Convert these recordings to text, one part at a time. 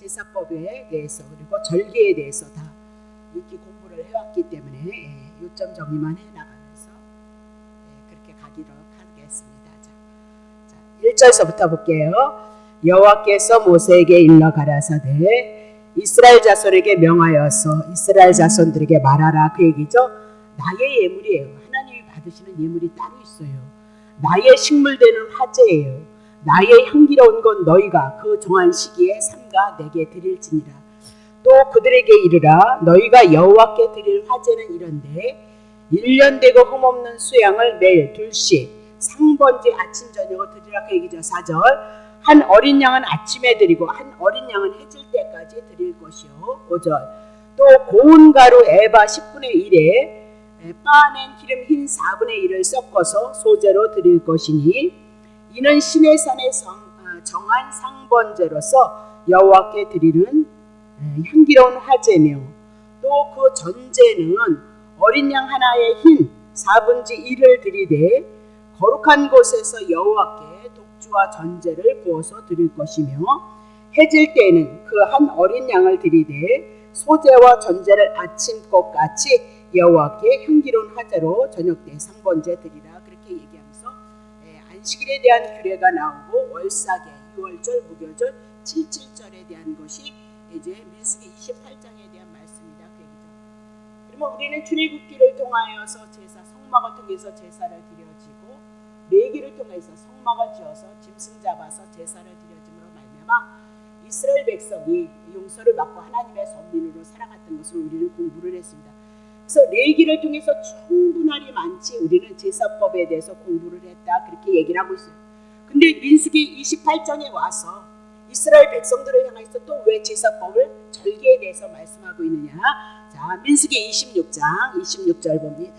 제사법에 대해서 그리고 절기에 대해서 다 이렇게 공부를 해왔기 때문에 요점 정리만 해나가면서 그렇게 가기로 하겠습니다. 자, 1절서부터 볼게요. 여호와께서 모세에게 일러 가라사대 이스라엘 자손에게 명하여서 이스라엘 자손들에게 말하라. 그 얘기죠. 나의 예물이에요. 하나님이 받으시는 예물이 따로 있어요. 나의 식물되는 화제예요. 나의 향기로운 건 너희가 그 정한 시기에 삼가 내게 드릴지니라. 또 그들에게 이르라. 너희가 여호와께 드릴 화제는 이런데 1년 되고 흠없는 수양을 매일 둘씩 상번제 아침 저녁을 드리라. 그 얘기죠. 4절. 한 어린 양은 아침에 드리고 한 어린 양은 해질 때까지 드릴 것이요. 5절. 또 고운 가루 에바 10분의 1에 빻아낸 기름 흰 4분의 1을 섞어서 소제로 드릴 것이니 이는 시내 산에 정한 상번제로서 여호와께 드리는 향기로운 화제며 또 그 전제는 어린 양 하나의 흰 4분의 1을 드리되 거룩한 곳에서 여호와께 독주와 전제를 부어서 드릴 것이며 해질 때에는 그 한 어린 양을 드리되 소제와 전제를 아침꽃같이 여호와께 향기로운 화제로 저녁 때 상번제 드리라. 그렇게 얘기하면서 안식일에 대한 규례가 나오고 월삭의 6월절, 무교절, 77절에 대한 것이 이제 민수기 28장에 대한 말씀이다. 그 얘기죠. 그러면 우리는 출애굽기를 통하여서 제사, 성막을 통해서 제사를 드려지고 레위기를 통해서 성막을 지어서 짐승 잡아서 제사를 드려짐으로 말미암아 이스라엘 백성이 용서를 받고 하나님의 선민으로 살아갔던 것을 우리는 공부를 했습니다. 그래서 레위기를 통해서 충분하니 많지 우리는 제사법에 대해서 공부를 했다. 그렇게 얘기를 하고 있어요. 근데 민수기 28장에 와서 이스라엘 백성들을 향해서 또 왜 제사법을 절기에 대해서 말씀하고 있느냐. 자, 민수기 26절 봅니다.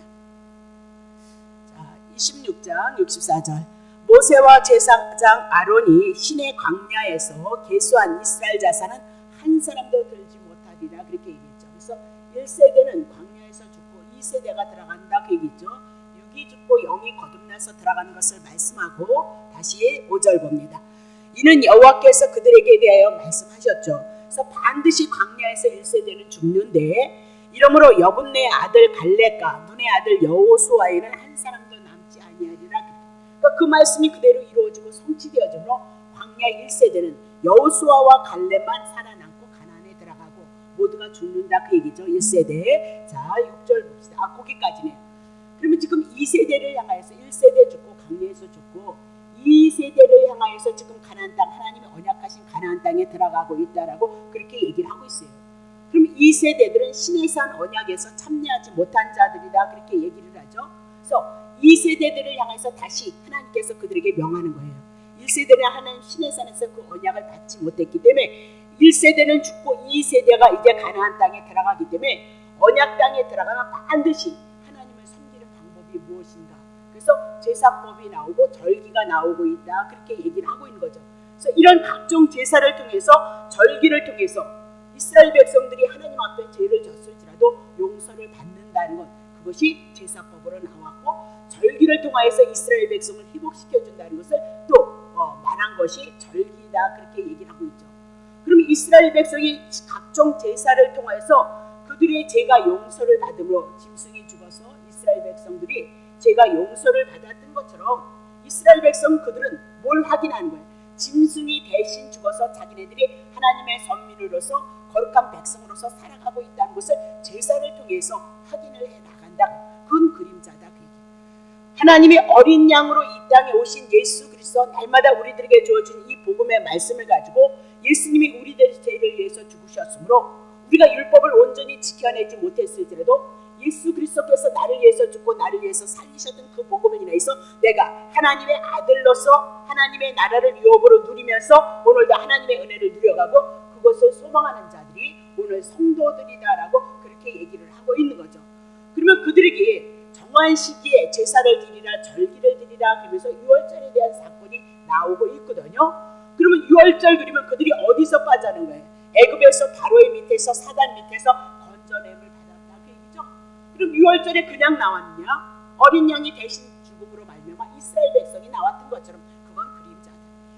자, 26장 64절. 모세와 제사장 아론이 시내 광야에서 계수한 이스라엘 자산은 한 사람도 들지 못하리라. 그렇게 얘기했죠. 그래서 1세대는 광야에서 죽고 2세대가 들어간다. 그 얘기죠. 6이 죽고 0이 거듭나서 들어가는 것을 말씀하고 다시 5절 봅니다. 이는 여호와께서 그들에게 대하여 말씀하셨죠. 그래서 반드시 광야에서 1세대는 죽는데 이러므로 여분네 아들 갈렙과 눈의 아들 여호수아에는 한 사람도 남지 아니하리라. 그러니까 그 말씀이 그대로 이루어지고 성취되어지므로 광야 1세대는 여호수아와 갈렙만 살아남고 가나안에 들어가고 모두가 죽는다. 그 얘기죠. 1세대. 자, 6절 봅시다. 거기까지네요. 그러면 지금 2세대를 향하여서 1세대 죽고 광야에서 죽고 2세대를 향하여서 지금 가나안 땅, 하나님의 언약하신 가나안 땅에 들어가고 있다라고 그렇게 얘기를 하고 있어요. 그럼 2세대들은 시내산 언약에서 참여하지 못한 자들이다. 그렇게 얘기를 하죠. 그래서 2세대들을 향해서 다시 하나님께서 그들에게 명하는 거예요. 1세대는 하나님 시내산에서 그 언약을 받지 못했기 때문에 1세대는 죽고 2세대가 이제 가나안 땅에 들어가기 때문에 언약 땅에 들어가면 반드시 하나님을 섬기는 방법이 무엇인가. 그래서 제사법이 나오고 절기가 나오고 있다. 그렇게 얘기를 하고 있는 거죠. 그래서 이런 각종 제사를 통해서 절기를 통해서 이스라엘 백성들이 하나님 앞에 죄를 졌을지라도 용서를 받는다는 것, 그것이 제사법으로 나왔고 절기를 통하여서 이스라엘 백성을 회복시켜준다는 것을 또 말한 것이 절기다. 그렇게 얘기를 하고 있죠. 그러면 이스라엘 백성이 각종 제사를 통해서 그들의 죄가 용서를 받음으로 짐승이 죽어서 이스라엘 백성들이 제가 용서를 받았던 것처럼 이스라엘 백성 그들은 뭘 확인하는 거예요? 짐승이 대신 죽어서 자기네들이 하나님의 선민으로서 거룩한 백성으로서 살아가고 있다는 것을 제사를 통해서 확인을 해 나간다. 그건 그림자다. 그 얘기. 하나님의 어린 양으로 이 땅에 오신 예수 그리스도 날마다 우리들에게 주어진 이 복음의 말씀을 가지고 예수님이 우리들의 죄를 위해서 죽으셨으므로 우리가 율법을 온전히 지켜내지 못했을지라도 예수 그리스도께서 나를 위해서 죽고 나를 위해서 살리셨던 그 복음을 인해서 내가 하나님의 아들로서 하나님의 나라를 유업으로 누리면서 오늘도 하나님의 은혜를 누려가고 그것을 소망하는 자들이 오늘 성도들이다라고 그렇게 얘기를 하고 있는 거죠. 그러면 그들에게 정한 시기에 제사를 드리라, 절기를 드리라 그러면서 6월절에 대한 사건이 나오고 있거든요. 그러면 6월절 그러면 그들이 어디서 빠져나는 거예요? 애굽에서 바로의 밑에서 사단 밑에서 건져냄을 받았다. 그 얘기죠. 그럼 6월절에 그냥 나왔느냐? 어린 양이 대신 죽음으로 말미암아 이스라엘 백성이 나왔던 것처럼 그건 그림자다.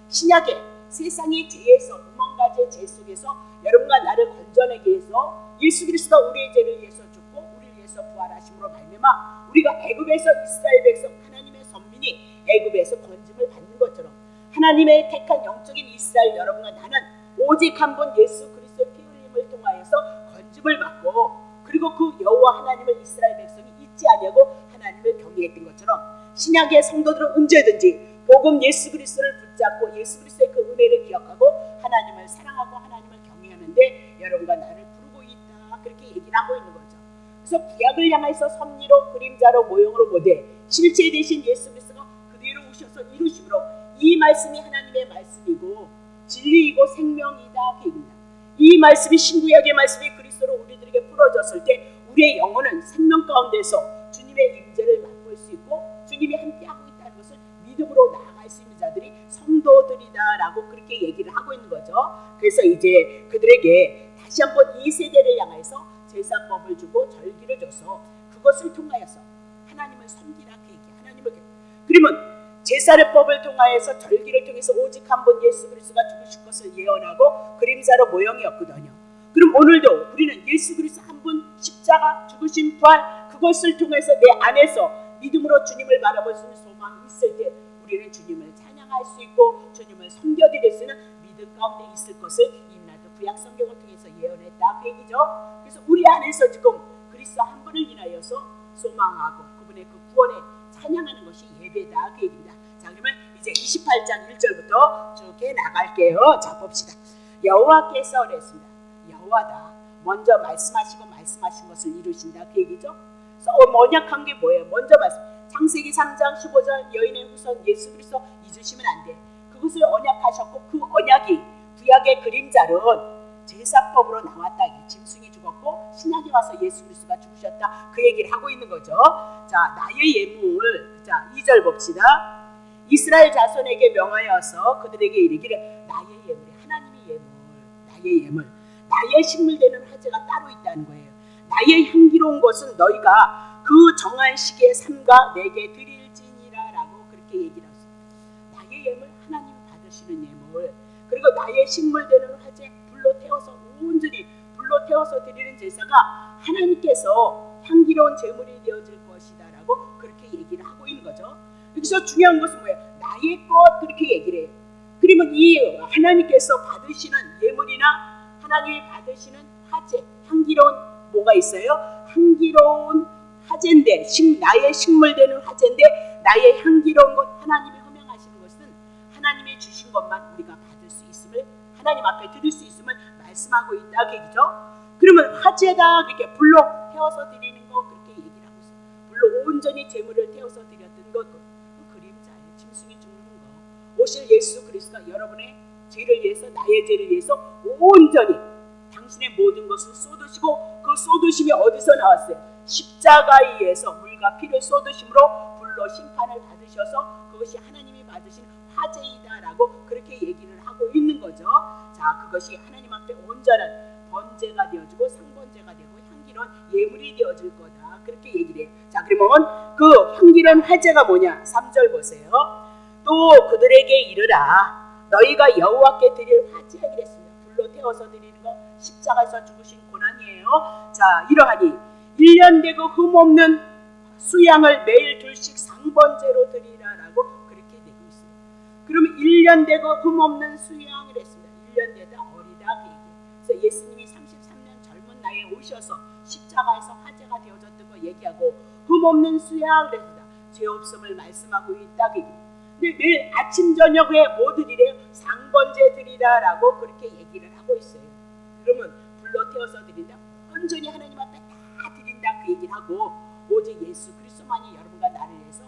신약에 세상의 죄에서 한 가지의 죄 속에서 여러분과 나를 건져내기 위해서 예수 그리스도가 우리의 죄를 위해서 죽고 우리를 위해서 부활하심으로 말미암아 우리가 애굽에서 이스라엘 백성 하나님의 선민이 애굽에서 건짐을 받는 것처럼 하나님의 택한 영적인 이스라엘 여러분과 나는 오직 한 번 예수 그리스도의 피 흘림을 통하여서 건짐을 받고 그리고 그 여호와 하나님을 이스라엘 백성이 잊지 아니하고 하나님을 경외했던 것처럼 신약의 성도들은 언제든지 복음 예수 그리스도를 붙잡고 예수 그리스도의 그 은혜를 기억하고 하나님을 사랑하고 하나님을 경외하는데 여러분과 나를 부르고 있다 그렇게 얘기를 하고 있는 거죠. 그래서 구약을 향해서 섭리로 그림자로 모형으로 보되 실체 대신 예수 그리스도가 그대로 오셔서 이루심으로 이 말씀이 하나님의 말씀이고 진리이고 생명이다 그 얘기입니다. 이 말씀이 신구약의 말씀이 그리스도로 우리들에게 풀어졌을 때 우리의 영혼은 생명 가운데서 주님의 임재를 맛볼 수 있고 주님이 함께하고 있다는 것을 믿음으로 나아갈 수 있는 자들이 성도들이다라고 그렇게 얘기를 하고 있는 거죠. 그래서 이제 그들에게 다시 한번 이 세대를 향해서 제사법을 주고 절기를 줘서 그것을 통하여서 하나님을 섬기라 그 얘기. 하나님을 그러면 제사법을 통하여서 절기를 통해서 오직 한 번 예수 그리스도가 죽으실 것을 예언하고 그림자로 모형이었거든요. 그럼 오늘도 우리는 예수 그리스도 한 분 십자가 죽으신 부활 그것을 통해서 내 안에서 믿음으로 주님을 바라볼 수 있는 소망이 있을 때 우리는 주님을 찬양할 수 있고 주님을 섬겨드릴 수 있는 믿음 가운데 있을 것을 임나도 구약 성경을 통해서 예언했다 그 얘기죠. 그래서 우리 안에서 지금 그리스도 한 분을 인하여서 소망하고 그분의 그 구원에 찬양하는 것이 예배다 그 얘기입니다. 자 그러면 이제 28장 1절부터 쭉 해 나갈게요. 자 봅시다. 여호와께서 그랬습니다. 여호와다. 먼저 말씀하시고 말씀하신 것을 이루신다 그 얘기죠. 그래서 언약한 게 뭐예요? 먼저 말씀. 창세기 3장 15절 여인의 후손 예수 그리스도 잊으시면 안 돼. 그것을 언약하셨고 그 언약이 구약의 그림자론 제사법으로 나왔다. 짐승이 죽었고 신약에 와서 예수 그리스도가 죽으셨다. 그 얘기를 하고 있는 거죠. 자 나의 예물. 자 2절 봅시다. 이스라엘 자손에게 명하여서 그들에게 이르기를 나의 예물이 하나님의 예물 나의 예물 나의 식물되는 화제가 따로 있다는 거예요. 나의 향기로운 것은 너희가 그 정한 시기에 삼가 내게 드릴지니라 라고 그렇게 얘기를 했어요. 나의 예물 하나님 받으시는 예물 그리고 나의 식물되는 화제 불로 태워서 온전히 불로 태워서 드리는 제사가 하나님께서 향기로운 제물이 되어질 것이다 라고 그렇게 얘기를 하고 있는 거죠. 여기서 중요한 것은 뭐예요? 나의 것 그렇게 얘기를 해요. 그러면 이 하나님께서 받으시는 예물이나 하나님이 받으시는 화제 향기로운 뭐가 있어요? 향기로운 화제인데 나의 식물되는 화제인데 나의 향기로운 것 하나님이 허명하시는 것은 하나님이 주신 것만 우리가 받을 수 있음을 하나님 앞에 드릴 수 있음을 말씀하고 있다 그 얘기죠. 그러면 화제가 그렇게 불로 태워서 드리는 거 그렇게 얘기를 하고 있어요. 불로 온전히 제물을 태워서 드렸던 것 그림자예요. 짐승이 죽는 거 오실 예수 그리스도가 여러분의 죄를 위해서 나의 죄를 위해서 온전히 당신의 모든 것을 쏟으시고 그 쏟으심이 어디서 나왔어요? 십자가에 의해서 물과 피를 쏟으심으로 불로 심판을 받으셔서 그것이 하나님이 받으신 화제이다라고 그렇게 얘기를 하고 있는 거죠. 자 그것이 하나님 앞에 온전한 번제가 되어지고 상번제가 되고 향기로운 예물이 되어질 거다 그렇게 얘기를 해요. 자 그러면 그 향기로운 화제가 뭐냐? 3절 보세요. 또 그들에게 이르라 너희가 여호와께 드릴 화제 그랬습니다. 불로 태워서 드리는 거 십자가에서 죽으신 고난이에요. 자 이러하니 1년 되고 흠없는 수양을 매일 둘씩 상번제로 드리라라고 그렇게 되고 있어요. 그러면 1년 되고 흠없는 수양을 했습니다. 1년 되다 어리다 그 얘기예요. 그래서 예수님이 33년 젊은 나이에 오셔서 십자가에서 화제가 되어졌던 거 얘기하고 흠없는 수양을 했습니다. 죄 없음을 말씀하고 있다 그 얘기예요. 근데 매일 아침 저녁에 뭐 드리래요? 상번제 드리라라고 그렇게 얘기를 하고 있어요. 그러면 불로 태워서 드린다. 온전히 하나님 앞에 다 드린다 그 얘기를 하고 오직 예수 그리스도만이 여러분과 나를 위해서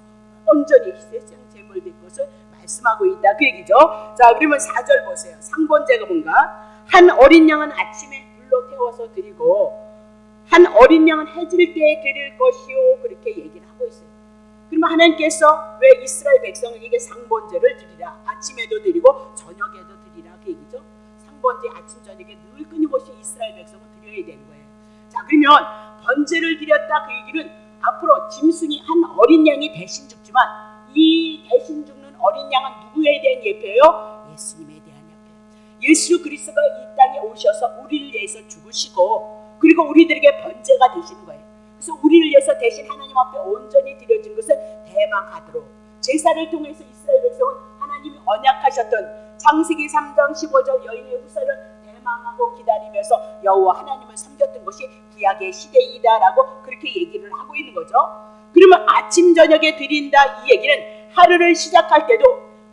온전히 세상 제물 될 것을 말씀하고 있다 그 얘기죠. 자 그러면 4절 보세요. 상번제가 뭔가? 한 어린 양은 아침에 불로 태워서 드리고 한 어린 양은 해질 때에 드릴 것이요 그렇게 얘기를 하고 있어요. 그러면 하나님께서 왜 이스라엘 백성에게 상번제를 드리라 아침에도 드리고 저녁에도 드리라 그 얘기죠. 상번제 아침 저녁에 늘 끊임없이 이스라엘 백성은 드려야 되는 거예요. 자 그러면 번제를 드렸다 그 얘기는 앞으로 짐승이 한 어린 양이 대신 죽지만 이 대신 죽는 어린 양은 누구에 대한 예표예요? 예수님에 대한 예표예요. 예수 그리스도가 이 땅에 오셔서 우리를 위해서 죽으시고 그리고 우리들에게 번제가 되시는 거예요. 그래서 우리를 위해서 대신 하나님 앞에 온전히 드려진 것을 대망하도록 제사를 통해서 이스라엘 백성은 하나님이 언약하셨던 창세기 3장 15절 여인의 후사를 대망하고 기다리면서 여호와 하나님을 섬겼던 것이 구약의 시대이다라고 그렇게 얘기를 하고 있는 거죠. 그러면 아침 저녁에 드린다 이 얘기는 하루를 시작할 때도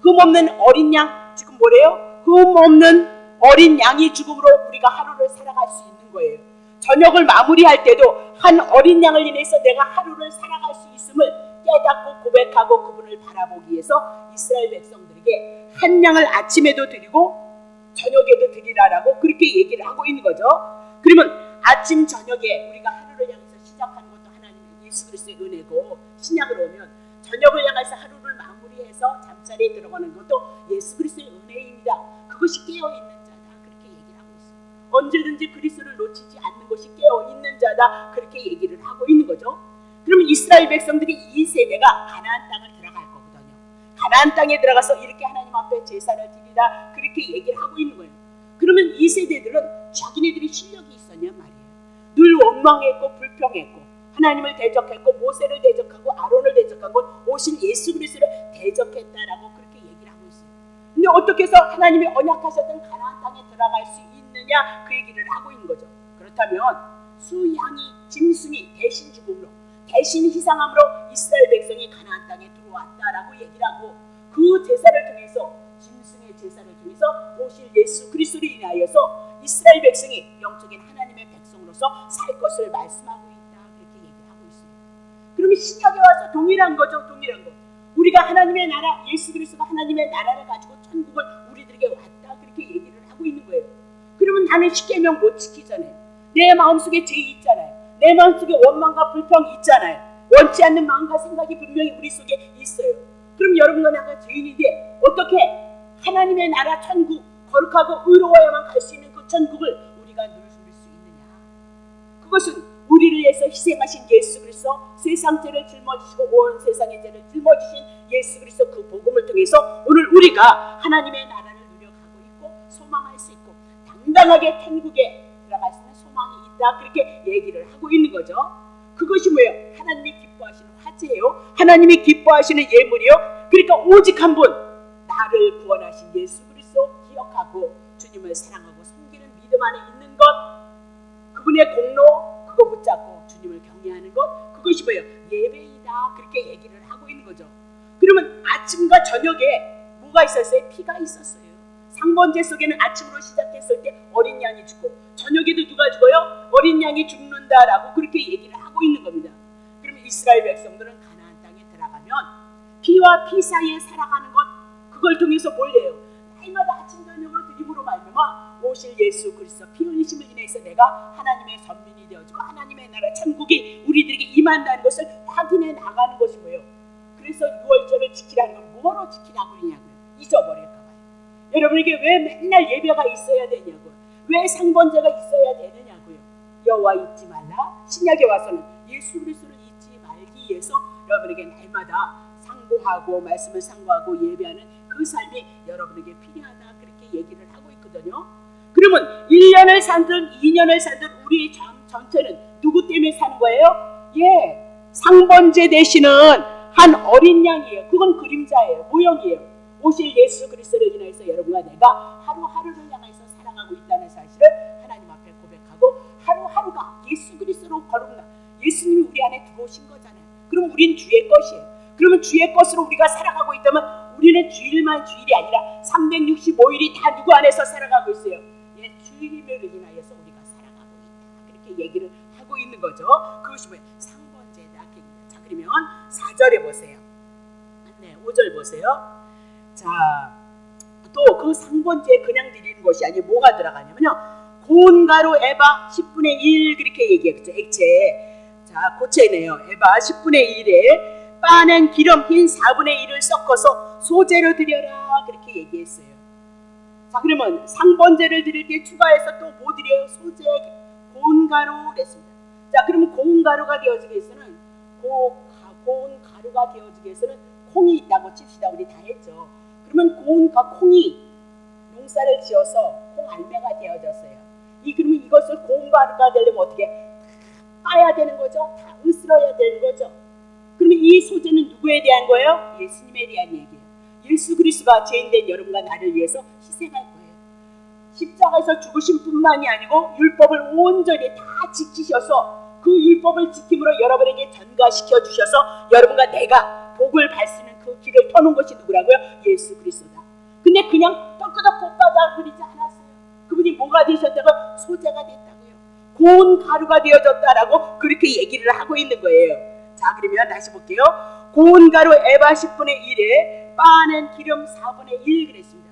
흠없는 어린 양, 지금 뭐래요? 흠없는 어린 양이 죽음으로 우리가 하루를 살아갈 수 있는 거예요. 저녁을 마무리할 때도 한 어린 양을 인해서 내가 하루를 살아갈 수 있음을 깨닫고 고백하고 그분을 바라보기 위해서 이스라엘 백성들에게 한 양을 아침에도 드리고 저녁에도 드리라라고 그렇게 얘기를 하고 있는 거죠. 그러면 아침 저녁에 우리가 하루를 향해서 시작하는 것도 하나님의 예수 그리스도의 은혜고, 신약으로 오면 저녁을 향해서 하루를 마무리해서 잠자리에 들어가는 것도 예수 그리스도의 은혜입니다. 그것이 깨어있는 자다 그렇게 얘기를 하고 있어요. 언제든지 그리스도를 놓치지 않는 것이 깨어있는 자다 그렇게 얘기를 하고 있는 거죠. 그러면 이스라엘 백성들이 이 세대가 가나안 땅을 들어갈 거거든요. 가나안 땅에 들어가서 이렇게 하나님 앞에 제사를 드리라 그렇게 얘기를 하고 있는 거예요. 그러면 이 세대들은 자기네들이 실력이 있었냐 말이에요. 늘 원망했고 불평했고 하나님을 대적했고 모세를 대적하고 아론을 대적하고 오신 예수 그리스도를 대적했다라고 그렇게 얘기를 하고 있어요. 근데 어떻게 해서 하나님이 언약하셨던 가나안 땅에 들어갈 수 있느냐 그 얘기를 하고 있는 거죠. 그렇다면 수양이 짐승이 대신 죽음으로 대신 희생함으로 이스라엘 백성이 가나안 땅에 들어왔다라고 얘기를 하고 그 제사를 통해서 짐승의 제사를 통해서 오실 예수 그리스도를 인하여서 이스라엘 백성이 영적인 하나님의 백성으로서 살 것을 말씀하고 있다 그렇게 얘기를 하고 있어요. 그러면 신약에 와서 동일한 거죠. 동일한 것. 우리가 하나님의 나라 예수 그리스도가 하나님의 나라를 가지고 천국을 우리들에게 왔다 그렇게 얘기를 하고 있는 거예요. 그러면 나는 십계명 못 지키잖아요. 내 마음속에 죄 있잖아요. 내 마음속에 원망과 불평이 있잖아요. 원치 않는 마음과 생각이 분명히 우리 속에 있어요. 그럼 여러분과 내가 죄인인데 어떻게 하나님의 나라 천국 거룩하고 의로워야만 갈 수 있는 그 천국을 우리가 누릴 수 있느냐. 그것은 우리를 위해서 희생하신 예수 그리스도, 세상 죄를 짊어지시고 온 세상의 죄를 짊어지신 예수 그리스도 그 복음을 통해서 오늘 우리가 하나님의 나라를 누려가고 있고 소망할 수 있고 당당하게 천국에 들어갈 수 있는 소망이 있다 그렇게 얘기를 하고 있는 거죠. 그것이 뭐예요? 하나님이 기뻐하시는 화제예요. 하나님이 기뻐하시는 예물이요. 그러니까 오직 한 분, 나를 구원하신 예수 그리스도 기억하고 주님을 사랑하고 섬기는 믿음 안에 있는 것, 그분의 공로 그거 붙잡고 주님을 경외하는 것, 그것이 뭐예요? 예배이다 그렇게 얘기를 하고 있는 거죠. 그러면 아침과 저녁에 뭐가 있었어요? 피가 있었어요. 상번제 속에는 아침으로 시작했을 때 어린 양이 죽고 저녁에도 누가 죽어요? 어린 양이 죽는다라고 그렇게 얘기를 하고 있는 겁니다. 그러면 이스라엘 백성들은 가나안 땅에 들어가면 피와 피 사이에 살아가는 것, 그걸 통해서 뭘 해요? 날마다 아침 저녁으로 드림으로 말미암아 오실 예수 그리스도 피 흘리심을 인해서 내가 하나님의 선민이 되어지고 하나님의 나라 천국이 우리들에게 임한다는 것을 확인해 나가는 것이 뭐예요? 그래서 6월절을 지키라는 건 뭐로 지키라고 그러냐고요? 잊어버릴까 봐요. 여러분에게 왜 맨날 예배가 있어야 되냐고요? 왜 상번제가 있어야 되느냐고요? 여호와 잊지 말라. 신약에 와서는 예수 그리스도를 잊지 말기 위해서 여러분에게 날마다 상고하고 말씀을 상고하고 예배하는 그 삶이 여러분에게 필요하다 그렇게 얘기를 하고 있거든요. 그러면 1년을 살든 2년을 살든 우리의 전체는 누구 때문에 사는 거예요? 상번제 되시는 한 어린 양이에요. 그건 그림자예요. 모형이에요. 오실 예수 그리스도를 인하여서 여러분과 내가 하루하루를 향해서 살아가고 있다는 사실을 하나님 앞에 고백하고 하루하루가 예수 그리스도로 거룩나 예수님이 우리 안에 들어오신 거잖아요. 그럼 우린 주의 것이에요. 그러면 주의 것으로 우리가 살아가고 있다면 우리는 주일만 주일이 아니라 365일이 다 누구 안에서 살아가고 있어요. 주님을 인하여서 우리가 살아가고 있다 그렇게 얘기를 하고 있는 거죠. 그것이 뭐예요? 상번제다. 자, 그러면 4절에 보세요. 5절 보세요. 자, 또 그 상번제에 그냥 드리는 것이 아니고 뭐가 들어가냐면요, 고운 가루 에바 10분의 1 그렇게 얘기했죠. 액체. 자, 고체네요. 에바 10분의 1에 빠낸 기름 흰 4분의 1을 섞어서 소제로 드려라 그렇게 얘기했어요. 자, 그러면 상번제를 드릴 때 추가해서 또 뭐 드려요? 소제, 고운 가루 그랬습니다. 자, 그러면 고운 가루가 되어지기 위해서는 고운 가루가 되어지기 위해서는 콩이 있다고 칩시다. 우리 다 했죠. 그러면 콩이 쌀을 지어서 콩알매가 되어졌어요. 그러면 이것을 고운 가루가 되려면 어떻게 빠야 되는 거죠? 다 으스러야 되는 거죠. 그러면 이 소재는 누구에 대한 거예요? 예수님에 대한 얘기예요. 예수 그리스도가 죄인된 여러분과 나를 위해서 희생할 거예요. 십자가에서 죽으신 뿐만이 아니고 율법을 온전히 다 지키셔서 그 율법을 지킴으로 여러분에게 전가시켜 주셔서 여러분과 내가 복을 받는 그 길을 터놓은 것이 누구라고요? 예수 그리스도다. 근데 그냥 떡끄덕 볶아다 그리지 않았어요. 그분이 뭐가 되셨다고? 소재가 됐다고요. 고운 가루가 되어졌다라고 그렇게 얘기를 하고 있는 거예요. 자, 그러면 다시 볼게요. 고운 가루 에바 10분의 1에 빠낸 기름 4분의 1 그랬습니다.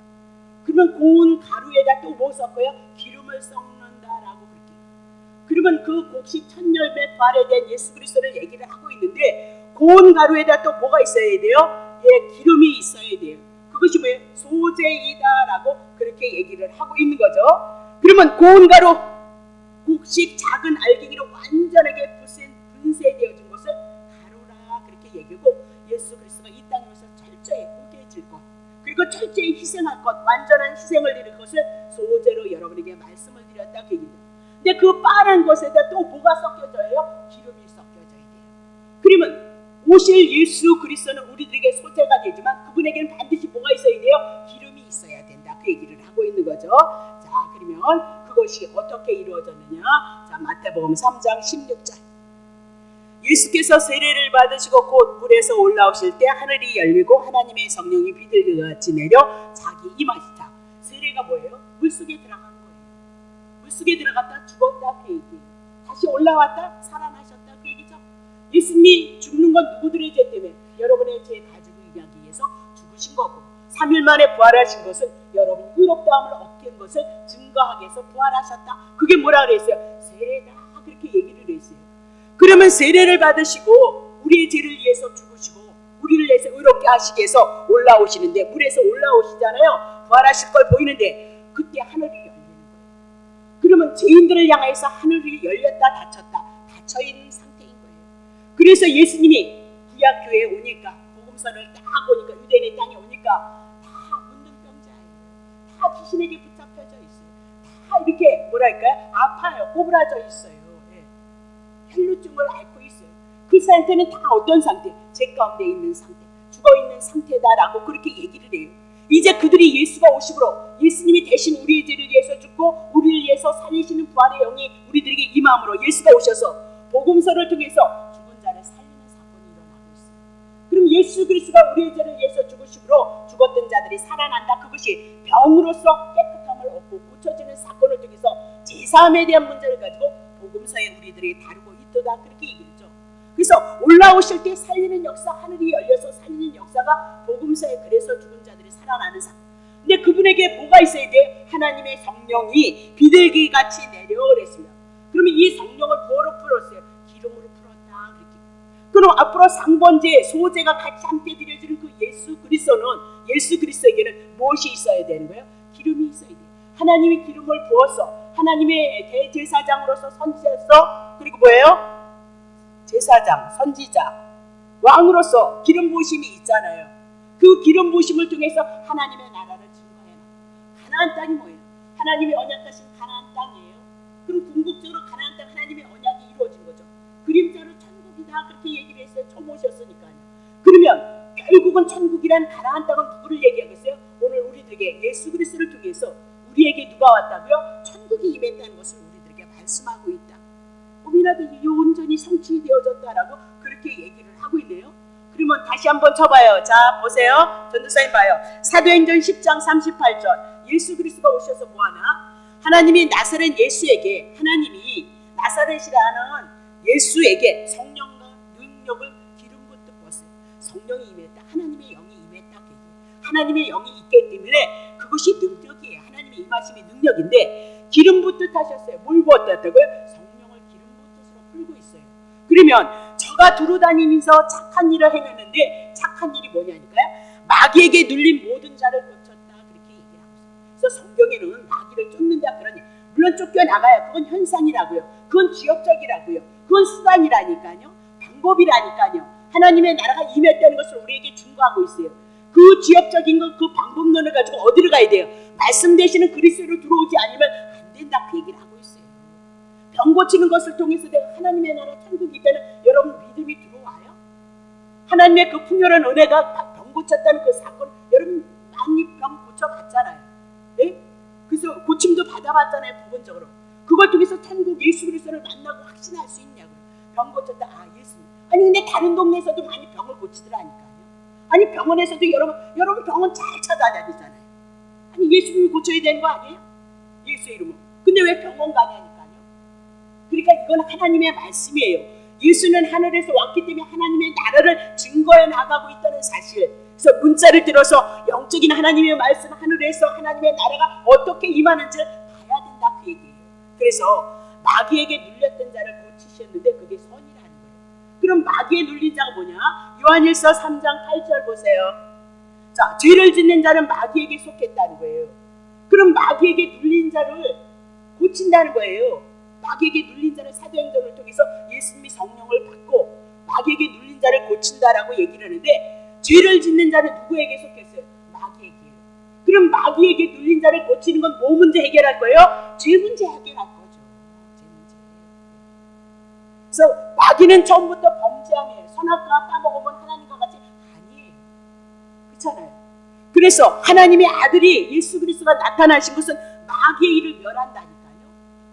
그러면 고운 가루에다 또 뭐 섞어요? 기름을 섞는다라고 그렇게. 그러면 그 곡식 천열매 부활에 대한 예수 그리스도를 얘기를 하고 있는데 고운 가루에다 또 뭐가 있어야 돼요? 예, 기름이 있어야 돼요. 그것이 뭐예요? 소재이다라고 그렇게 얘기를 하고 있는 거죠. 그러면 고운 가루, 곡식 작은 알갱이로 완전하게 분쇄되어진 것을 가루라 그렇게 얘기하고 예수 그리스도가 이 땅에 오셔서 철저히 우겨질 것 그리고 철저히 희생할 것, 완전한 희생을 드릴 것을 소재로 여러분에게 말씀을 드렸다 그 얘기입니다. 근데 그 빠른 것에다 또 뭐가 섞여져요? 기름이 섞여져야 돼요. 그러면 오실 예수 그리스도는 우리들에게 소재가 되지만 그분에게는 반드시 뭐가 있어야 돼요? 기름이 있어야 된다 그 얘기를 하고 있는 거죠. 자, 그러면 그것이 어떻게 이루어졌느냐? 자, 마태복음 3장 16절. 예수께서 세례를 받으시고 곧 물에서 올라오실 때 하늘이 열리고 하나님의 성령이 비둘기같이 내려 자기 임하시자. 세례가 뭐예요? 물속에 들어간 거예요. 물속에 들어갔다 죽었다 그 얘기예요. 다시 올라왔다 살아나셨다 그 얘기죠. 예수님이 죽는 건 누구들의 죄 때문에? 여러분의 죄 가지고 일하기 위해서 죽으신 거고 3일 만에 부활하신 것은 여러분이 의롭다함을 얻게 한 것을 증거하기 위해서 부활하셨다. 그게 뭐라 그랬어요? 세례다 그렇게 얘기를 했어요. 그러면 세례를 받으시고 우리의 죄를 위해서 죽으시고 우리를 위해서 의롭게 하시기 위해서 올라오시는데 물에서 올라오시잖아요. 부활하실 걸 보이는데 그때 하늘이 열리는 거예요. 그러면 죄인들을 향해서 하늘이 열렸다 닫혔다 닫혀있는 상태인 거예요. 그래서 예수님이 구약교회에 오니까 복음서를 딱 오니까 유대인의 땅에 오니까 다 문둥병자예요. 다 귀신에게 붙잡혀져 있어요. 다 이렇게 뭐랄까요? 아파요. 꼬부라져 있어요. 혈루증을 앓고 있어요. 그 상태는 다 어떤 상태? 죄 가운데 있는 상태, 죽어있는 상태다라고 그렇게 얘기를 해요. 이제 그들이 예수가 오심으로 예수님이 대신 우리의 죄를 위해서 죽고 우리를 위해서 살리시는 부활의 영이 우리들에게 임함으로 예수가 오셔서 복음서를 통해서 죽은 자를 살리는 사건이 일어나고 있어요. 그럼 예수 그리스도가 우리의 죄를 위해서 죽으심으로 죽었던 자들이 살아난다. 그것이 병으로서 깨끗함을 얻고 고쳐지는 사건을 통해서 제사함에 대한 문제를 가지고 복음서에 우리들이 다루고 있다 그렇게 얘기했죠. 그래서 올라오실 때 살리는 역사, 하늘이 열려서 살리는 역사가 복음서에 그래서 죽은 자들이 살아나는 사건. 근데 그분에게 뭐가 있어야 돼요? 하나님의 성령이 비둘기같이 내려 그랬습니다. 그러면 이 성령을 뭐로 풀었어요? 기름으로 풀었다 그렇게. 그럼 앞으로 상번제 소재가 같이 함께 드려지는 그 예수 그리스도에게는 무엇이 있어야 되는 거예요? 기름이 있어야 돼요. 하나님이 기름을 부어서 하나님의 대제사장으로서 선지자로서 그리고 뭐예요? 제사장, 선지자, 왕으로서 기름 부으심이 있잖아요. 그 기름 부으심을 통해서 하나님의 나라를 증거해요. 가나안 땅이 뭐예요? 하나님의 언약하신 가나안 땅이에요. 그럼 궁극적으로 가나안 땅 하나님의 언약이 이루어진 거죠. 그림자로 천국이다 그렇게 얘기를 했어요. 처음 오셨으니까요. 그러면 결국은 천국이란 가나안 땅은 누구를 얘기하겠어요? 오늘 우리들에게 예수 그리스도를 통해서 우리에게 누가 왔다고요? 천국이 임했다는 것을 우리들에게 말씀하고 있다. 오미나도 온전히 성취되어졌다라고 그렇게 얘기를 하고 있네요. 그러면 다시 한번 쳐봐요. 자, 보세요. 전도사님 봐요. 사도행전 10장 38절. 예수 그리스도가 오셔서 뭐하나? 하나님이 나사렛 예수에게 하나님이 나사렛이라는 예수에게 성령과 능력을 기름부터 부었어요. 성령이 임했다. 하나님의 영이 임했다. 하나님의 영이 있기 때문에 그것이 능력이에요. 하나님의 임하심이 능력인데 기름 붓듯 하셨어요. 뭘 부었다고요? 성령을 기름 붓듯으로 풀고 있어요. 그러면 저가 두루다니면서 착한 일을 행했는데 착한 일이 뭐냐니까요? 마귀에게 눌린 모든 자를 고쳤다 그렇게 얘기를 하고 있어요. 그래서 성경에는 마귀를 쫓는다 그러니 물론 쫓겨나가요. 그건 현상이라고요. 그건 지역적이라고요. 그건 수단이라니까요. 방법이라니까요. 하나님의 나라가 임했다는 것을 우리에게 증거하고 있어요. 그 지역적인 그 방법론을 가지고 어디로 가야 돼요? 말씀 되시는 그리스도로 들어오지 않으면 안 된다 그 얘기를 하고 있어요. 병 고치는 것을 통해서 내가 하나님의 나라 천국이 있다는 여러분 믿음이 들어와요? 하나님의 그 풍요로운 은혜가 병 고쳤다는 그 사건 여러분 많이 병 고쳐봤잖아요. 네? 그래서 고침도 받아봤잖아요. 부분적으로. 그걸 통해서 천국 예수 그리스도를 만나고 확신할 수 있냐고요. 병 고쳤다. 아 예수님. 아니 근데 다른 동네에서도 많이 병을 고치더라니까요. 아니 병원에서도 여러분 병원 잘 찾아다니잖아요. 아니 예수님이 고쳐야 되는 거 아니에요? 예수 이름으로. 근데 왜 병원 가냐니까요. 그러니까 이건 하나님의 말씀이에요. 예수는 하늘에서 왔기 때문에 하나님의 나라를 증거해 나가고 있다는 사실. 그래서 문자를 들어서 영적인 하나님의 말씀 하늘에서 하나님의 나라가 어떻게 임하는지를 봐야 된다 그 얘기예요. 그래서 마귀에게 눌렸던 자를 고치셨는데 그게 선이라는 거예요. 그럼 마귀에 눌린 자가 뭐냐? 요한일서 3장 8절 보세요. 자, 죄를 짓는 자는 마귀에게 속했다는 거예요. 그럼 마귀에게 눌린 자를 고친다는 거예요. 마귀에게 눌린 자를 사도행전을 통해서 예수님이 성령을 받고 마귀에게 눌린 자를 고친다라고 얘기를 하는데 죄를 짓는 자는 누구에게 속했어요? 마귀에게요. 그럼 마귀에게 눌린 자를 고치는 건 뭐 문제 해결할 거예요? 죄 문제 해결할 거죠. 죄 문제. 그래서 마귀는 처음부터 범죄함이에요. 선악과 따먹으면 하나님과 같이 아니에요. 그렇잖아요. 그래서 하나님의 아들이 예수 그리스도가 나타나신 것은 마귀의 일을 멸한다니까요.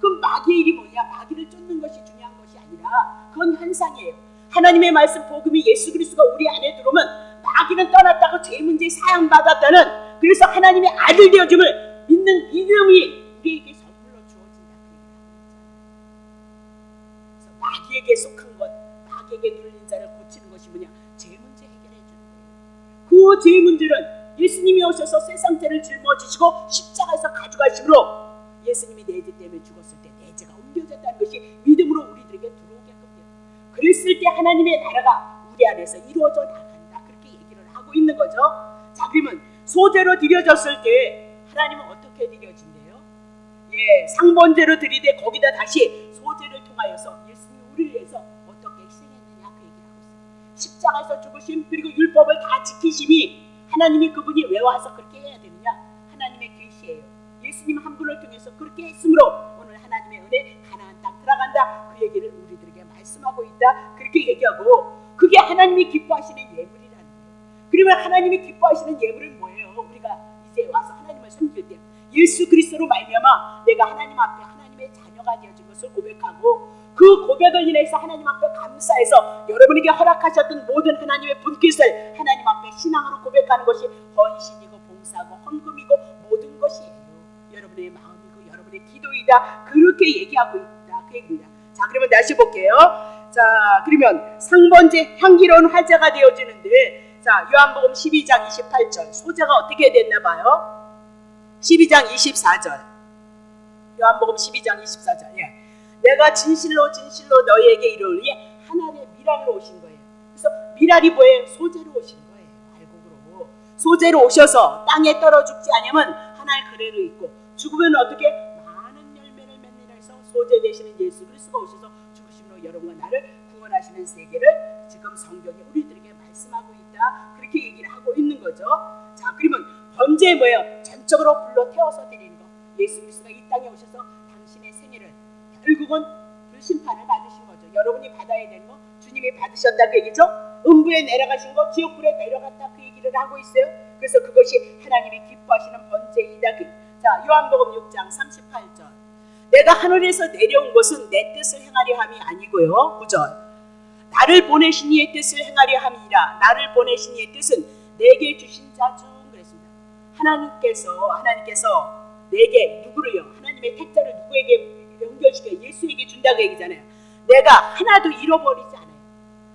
그럼 마귀의 일이 뭐냐? 마귀를 쫓는 것이 중요한 것이 아니라 그건 현상이에요. 하나님의 말씀 복음이 예수 그리스도가 우리 안에 들어오면 마귀는 떠났다고 죄 문제 사함받았다는 그래서 하나님의 아들 되어줌을 믿는 믿음이 우리에게 선물로 주어진다 그 얘기를 하고 있잖아요. 그래서 마귀에게 속한 것, 마귀에게 눌린 자를 고치는 것이 뭐냐? 죄 문제 해결해 주는 거예요. 그 죄 문제는 예수님이 오셔서 세상 죄를 짊어지시고 십자가에서 가져가심으로 예수님이 내 죄 때문에 죽었을 때 내 죄가 옮겨졌다는 것이 믿음으로 우리들에게 들어오게끔 돼요. 그랬을 때 하나님의 나라가 우리 안에서 이루어져 나간다 그렇게 얘기를 하고 있는 거죠. 자 그러면 소제로 드려졌을 때 하나님은 어떻게 드려진대요? 예, 상번제로 드리되 거기다 다시 소제를 통하여서 예수님이 우리를 위해서 어떻게 희생했느냐 그 얘기를 하고 있어요. 십자가에서 죽으심 그리고 율법을 다 지키심이 하나님이 그분이 왜 와서 그렇게 해야 되느냐? 하나님의 계시예요. 예수님 한 분을 통해서 그렇게 했으므로 오늘 하나님의 은혜 가나안 땅 들어간다 그 얘기를 우리들에게 말씀하고 있다 그렇게 얘기하고 그게 하나님이 기뻐하시는 예물이라는 거예요. 그러면 하나님이 기뻐하시는 예물은 뭐예요? 우리가 이제 와서 하나님을 섬길 때 예수 그리스도로 말미암아 내가 하나님 앞에 하나님의 자녀가 되어진 것을 고백하고 그 고백을 인해서 하나님 앞에 감사해서 여러분에게 허락하셨던 모든 하나님의 분깃을 하나님 앞에 신앙으로 고백하는 것이 헌신이고 봉사고 헌금이고 모든 것이에요. 여러분의 마음이고 여러분의 기도이다 그렇게 얘기하고 있다 그 얘기입니다. 자 그러면 다시 볼게요. 자 그러면 상번제 향기로운 화제가 되어지는데 자 요한복음 12장 28절 소제가 어떻게 됐나 봐요. 12장 24절 요한복음 12장 24절 예. 내가 진실로 진실로 너희에게 이르노니 하나님의 미랄로 오신 거예요. 그래서 미랄이 뭐예요? 소제로 오신 거예요. 알곡으로 소제로 오셔서 땅에 떨어 죽지 않으면 하나의 그래로 있고 죽으면 어떻게 많은 열매를 맺느라 해서 소제 되시는 예수 그리스도가 오셔서 죽으심으로 여러분과 나를 구원하시는 세계를 지금 성경이 우리들에게 말씀하고 있다 그렇게 얘기를 하고 있는 거죠. 자 그러면 번제 뭐예요? 전적으로 불로 태워서 드리는 거. 예수 그리스도가 이 땅에 오셔서 당신의 생애를 결국은 불심판을 받으신 거죠. 여러분이 받아야 되는 거 주님이 받으셨다 그 얘기죠. 음부에 내려가신 거 지옥불에 내려갔다 그 얘기를 하고 있어요. 그래서 그것이 하나님이 기뻐하시는 번제이다. 자 요한복음 6장 38절 내가 하늘에서 내려온 것은 내 뜻을 행하려 함이 아니고요. 9절 나를 보내신 이의 뜻을 행하려 함이라. 나를 보내신 이의 뜻은 내게 주신 자 중 그랬습니다. 하나님께서 내게 누구를요? 하나님의 택자를 누구에게 연결시켜 예수에게 준다고 얘기잖아요. 내가 하나도 잃어버리지 않아요.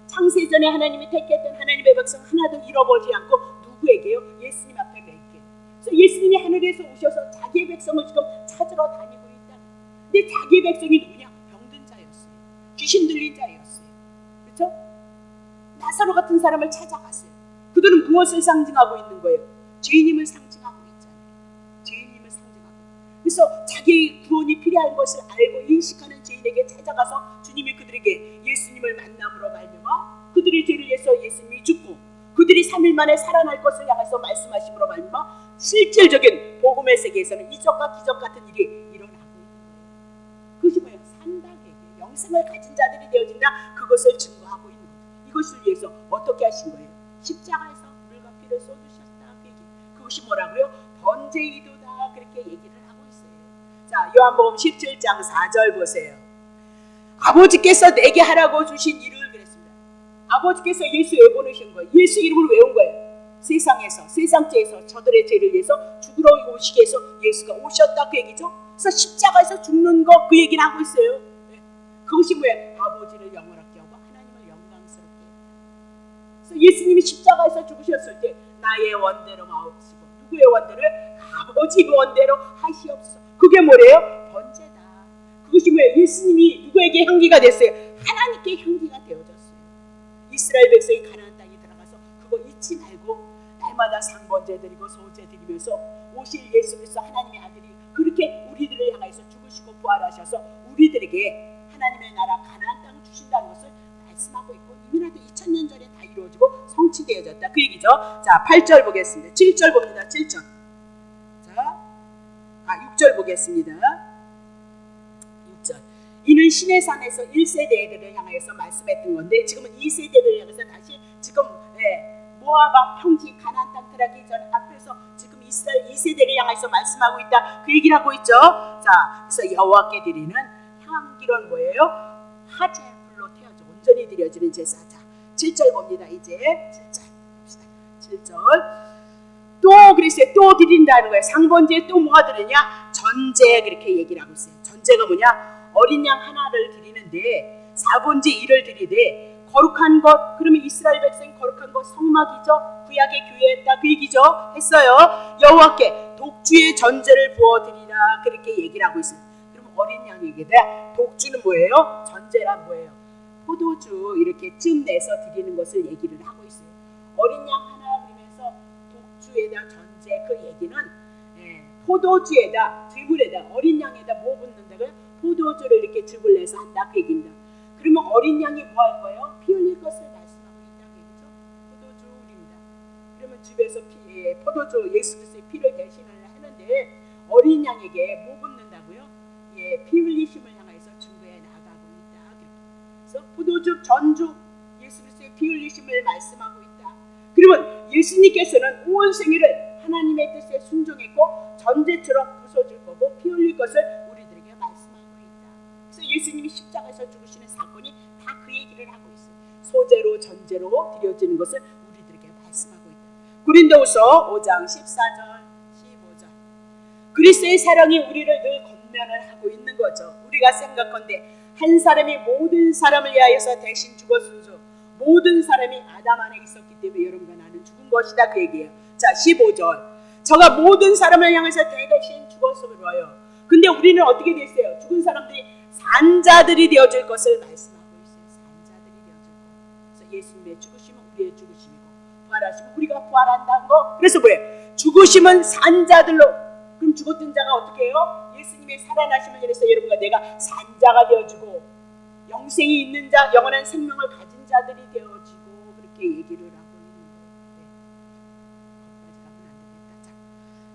창세전에 하나님이 택했던 하나님의 백성 하나도 잃어버리지 않고 누구에게요? 예수님 앞에 맺게. 그래서 예수님이 하늘에서 오셔서 자기의 백성을 지금 찾으러 다니고 있다. 근데 자기의 백성이 누구냐? 병든 자였어요. 귀신 들린 자였어요. 그렇죠? 나사로 같은 사람을 찾아갔어요. 그들은 무엇을 상징하고 있는 거예요? 죄인임을 상징하고 있잖아요. 죄인임을 상징하고. 그래서 자기의 구원이 필요한 것을 알고 인식하는 죄인에게 찾아가서 주님이 그들에게 예수님을 만남으로 말미암아 그들의 죄를 위해서 예수님이 죽고 그들이 3일 만에 살아날 것을 향해서 말씀하심으로 말미암아 실질적인 복음의 세계에서는 이적과 기적 같은 일이 일어나고 있는 거예요. 그것이 뭐예요? 산다 그 얘기예요. 영생을 가진 자들이 되어진다. 그것을 증거하고 있는 거죠. 이것을 위해서 어떻게 하신 거예요? 십자가에서 물과 피를 쏟으셨다 그 얘기. 그것이 뭐라고요? 번제이도다 그렇게 얘기를 하고 있어요. 자, 요한복음 17장 4절 보세요. 아버지께서 내게 하라고 주신 일을 그랬습니다. 아버지께서 예수 왜 보내신 거예요? 예수 이름을 왜 온 거예요? 세상에서 세상죄에서 저들의 죄를 위해서 죽으러 오시기 위해서 예수가 오셨다 그 얘기죠. 그래서 십자가에서 죽는 거 그 얘기를 하고 있어요. 네. 그것이 뭐예요? 아버지를 영원하게 하고 하나님을 영광스럽게 했다. 그래서 예수님이 십자가에서 죽으셨을 때 나의 원대로 마옵시고 누구의 원대로? 아버지 원대로 하시옵소서. 그게 뭐래요? 번제다. 그것이 뭐예요? 예수님이 누구에게 향기가 됐어요? 하나님께 향기가 되어졌어요. 이스라엘 백성이 가나안 땅에 들어가서 그거 잊지 말고 날마다 상번제 드리고 소제 드리면서 오실 예수 그리스도 하나님의 아들이 그렇게 우리들을 향해서 죽으시고 부활하셔서 우리들에게 하나님의 나라 가나안 땅을 주신다는 것을 말씀하고 있고 이미라도 2000년 전에 다 이루어지고 성취되어졌다 그 얘기죠. 자, 8절 보겠습니다. 7절 봅니다. 7절. 자, 6절 보겠습니다. 6절. 이는 신의 산에서 1세대들을 향해서 말씀했던 건데 지금은 2세대들을 향해서 다시 지금 모아바 평지 가나안 땅 들어가기 전 앞에서 지금 이스라엘 2세대를 향해서 말씀하고 있다 그 얘기를 하고 있죠. 자, 그래서 여호와께 드리는 향기로는 뭐예요? 화제 불로 태워져 온전히 드려지는 제사. 자, 7절 봅니다. 이제 7절 봅시다. 7절 또 그랬어요. 또 드린다는 거예요. 상번제에 또 뭐가 드리냐? 전제 그렇게 얘기를 하고 있어요. 전제가 뭐냐? 어린 양 하나를 드리는데 4번째 일을 드리되 거룩한 것 그러면 이스라엘 백성이 거룩한 것 성막이죠. 구약의 교회였다 그 얘기죠. 했어요. 여호와께 독주의 전제를 부어드리라 그렇게 얘기를 하고 있어요. 그럼 어린 양에게 독주는 뭐예요? 전제란 뭐예요? 포도주 이렇게 쯤 내서 드리는 것을 얘기를 하고 있어요. 어린 양 하나 그러면서 독주에다 전제 그 얘기는 포도주에다 즙을에다 어린 양에다 뭐 붓는다고요? 포도주를 이렇게 즙을 내서 한다 그 얘기입니다. 그러면 어린 양이 뭐 할 거예요? 피 흘릴 것을 말씀하고 있다 그 얘기죠. 포도주입니다. 그러면 집에서 포도주 예수 그리스도의 피를 대신을 하는데 어린 양에게 뭐 붓는다고요? 피 흘리심을 향해서 증거해 나가고 있다. 그래서 포도주 전주 예수 그리스도의 피 흘리심을 말씀하고 있다. 그러면 예수님께서는 온 생애를 하나님의 뜻에 순종했고 전제처럼 부숴줄 거고 피 흘릴 것을 우리들에게 말씀하고 있다. 그래서 예수님이 십자가에서 죽으시는 사건이 다 그 얘기를 하고 있어요. 소제로 전제로 드려지는 것을 우리들에게 말씀하고 있다. 고린도후서 5장 14절 15절 그리스도의 사랑이 우리를 늘 권면을 하고 있는 거죠. 우리가 생각건대 한 사람이 모든 사람을 위하여서 대신 죽었으므로 모든 사람이 아담 안에 있었기 때문에 여러분과 나는 죽은 것이다 그 얘기예요. 자, 15절 저가 모든 사람을 향해서 대신 죽었으므로요. 근데 우리는 어떻게 됐어요? 죽은 사람들이 산자들이 되어질 것을 말씀하고 있어요. 산자들이 되어질 것. 그래서 예수님의 죽으심은 우리의 죽으심이고 부활하시면 우리가 부활한다는 거. 그래서 뭐예요? 죽으심은 산자들로. 그럼 죽었던 자가 어떻게 해요? 예수님의 살아나심을 인해서 여러분과 내가 산자가 되어지고 영생이 있는 자, 영원한 생명을 가진 자들이 되어지고 그렇게 얘기를 하고 있는 거예요. 거기까지 가면 안 되겠다.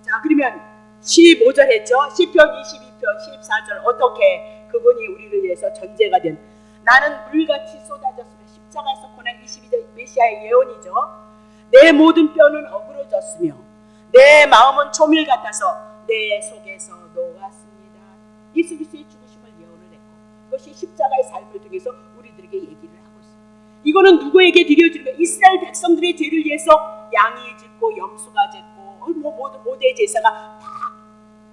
자, 그러면 15절 했죠? 시편 22편 14절 어떻게 그분이 우리를 위해서 전제가 된 나는 물같이 쏟아졌으며 십자가에서 고난 22절 메시아의 예언이죠. 내 모든 뼈는 어그러졌으며 내 마음은 초밀 같아서 내 속에서 녹았습니다. 예수 그리스도의 죽으심을 예언을 했고 그것이 십자가의 삶을 통해서 우리들에게 얘기를 하고 있습니다. 이거는 누구에게 드려지는 거예요? 이스라엘 백성들의 죄를 위해서 양이 짓고 염소가 짓고 모든 모대의 제사가 다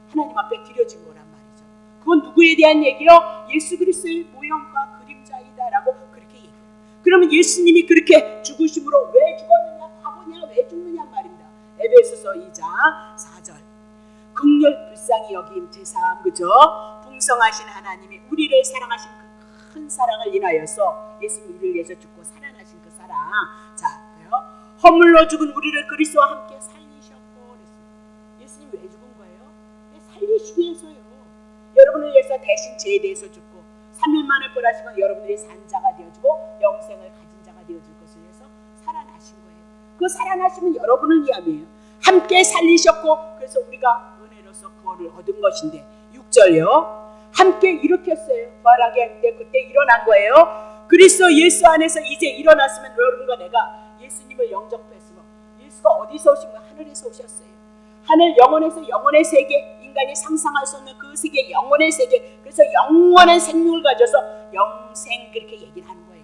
하나님 앞에 드려진 거란 말이죠. 그건 누구에 대한 얘기요? 예수 그리스도의 모형과 그림자이다라고 그렇게 얘기해요. 그러면 예수님이 그렇게 죽으심으로 왜 죽었느냐? 바보냐? 왜 죽느냐 말입니다. 에베소서 2장 4절 긍휼 불쌍히 여김 제3 그죠? 풍성하신 하나님이 우리를 사랑하신 그 큰 사랑을 인하여서 예수님이 우리를 위해서 죽고 살아나신 그 사랑. 자, 허물로 죽은 우리를 그리스도와 함께 살리셨고 그랬어요. 예수님 왜 죽은 거예요? 살리시기 위해서요. 여러분을 위해서 대신 죄에 대해서 죽고 3일 만에 부활하시고 여러분들이 산자가 되어주고 영생을 가진 자가 되어줄 것을 위해서 살아나신 거예요. 그 살아나심은 여러분을 위함이에요. 함께 살리셨고 그래서 우리가 은혜로서 구원을 얻은 것인데 6절요. 함께 일으켰어요. 부활하게 할 때 그때 일어난 거예요. 그리스도 예수 안에서 이제 일어났으면 여러분과 내가 예수님을 영접했으면 예수가 어디서 오신 거예요? 하늘에서 오셨어요. 하늘 영원에서 영원의 세계, 인간이 상상할 수 없는 그 세계, 영원의 세계. 그래서 영원한 생명을 가져서 영생 그렇게 얘기를 하는 거예요.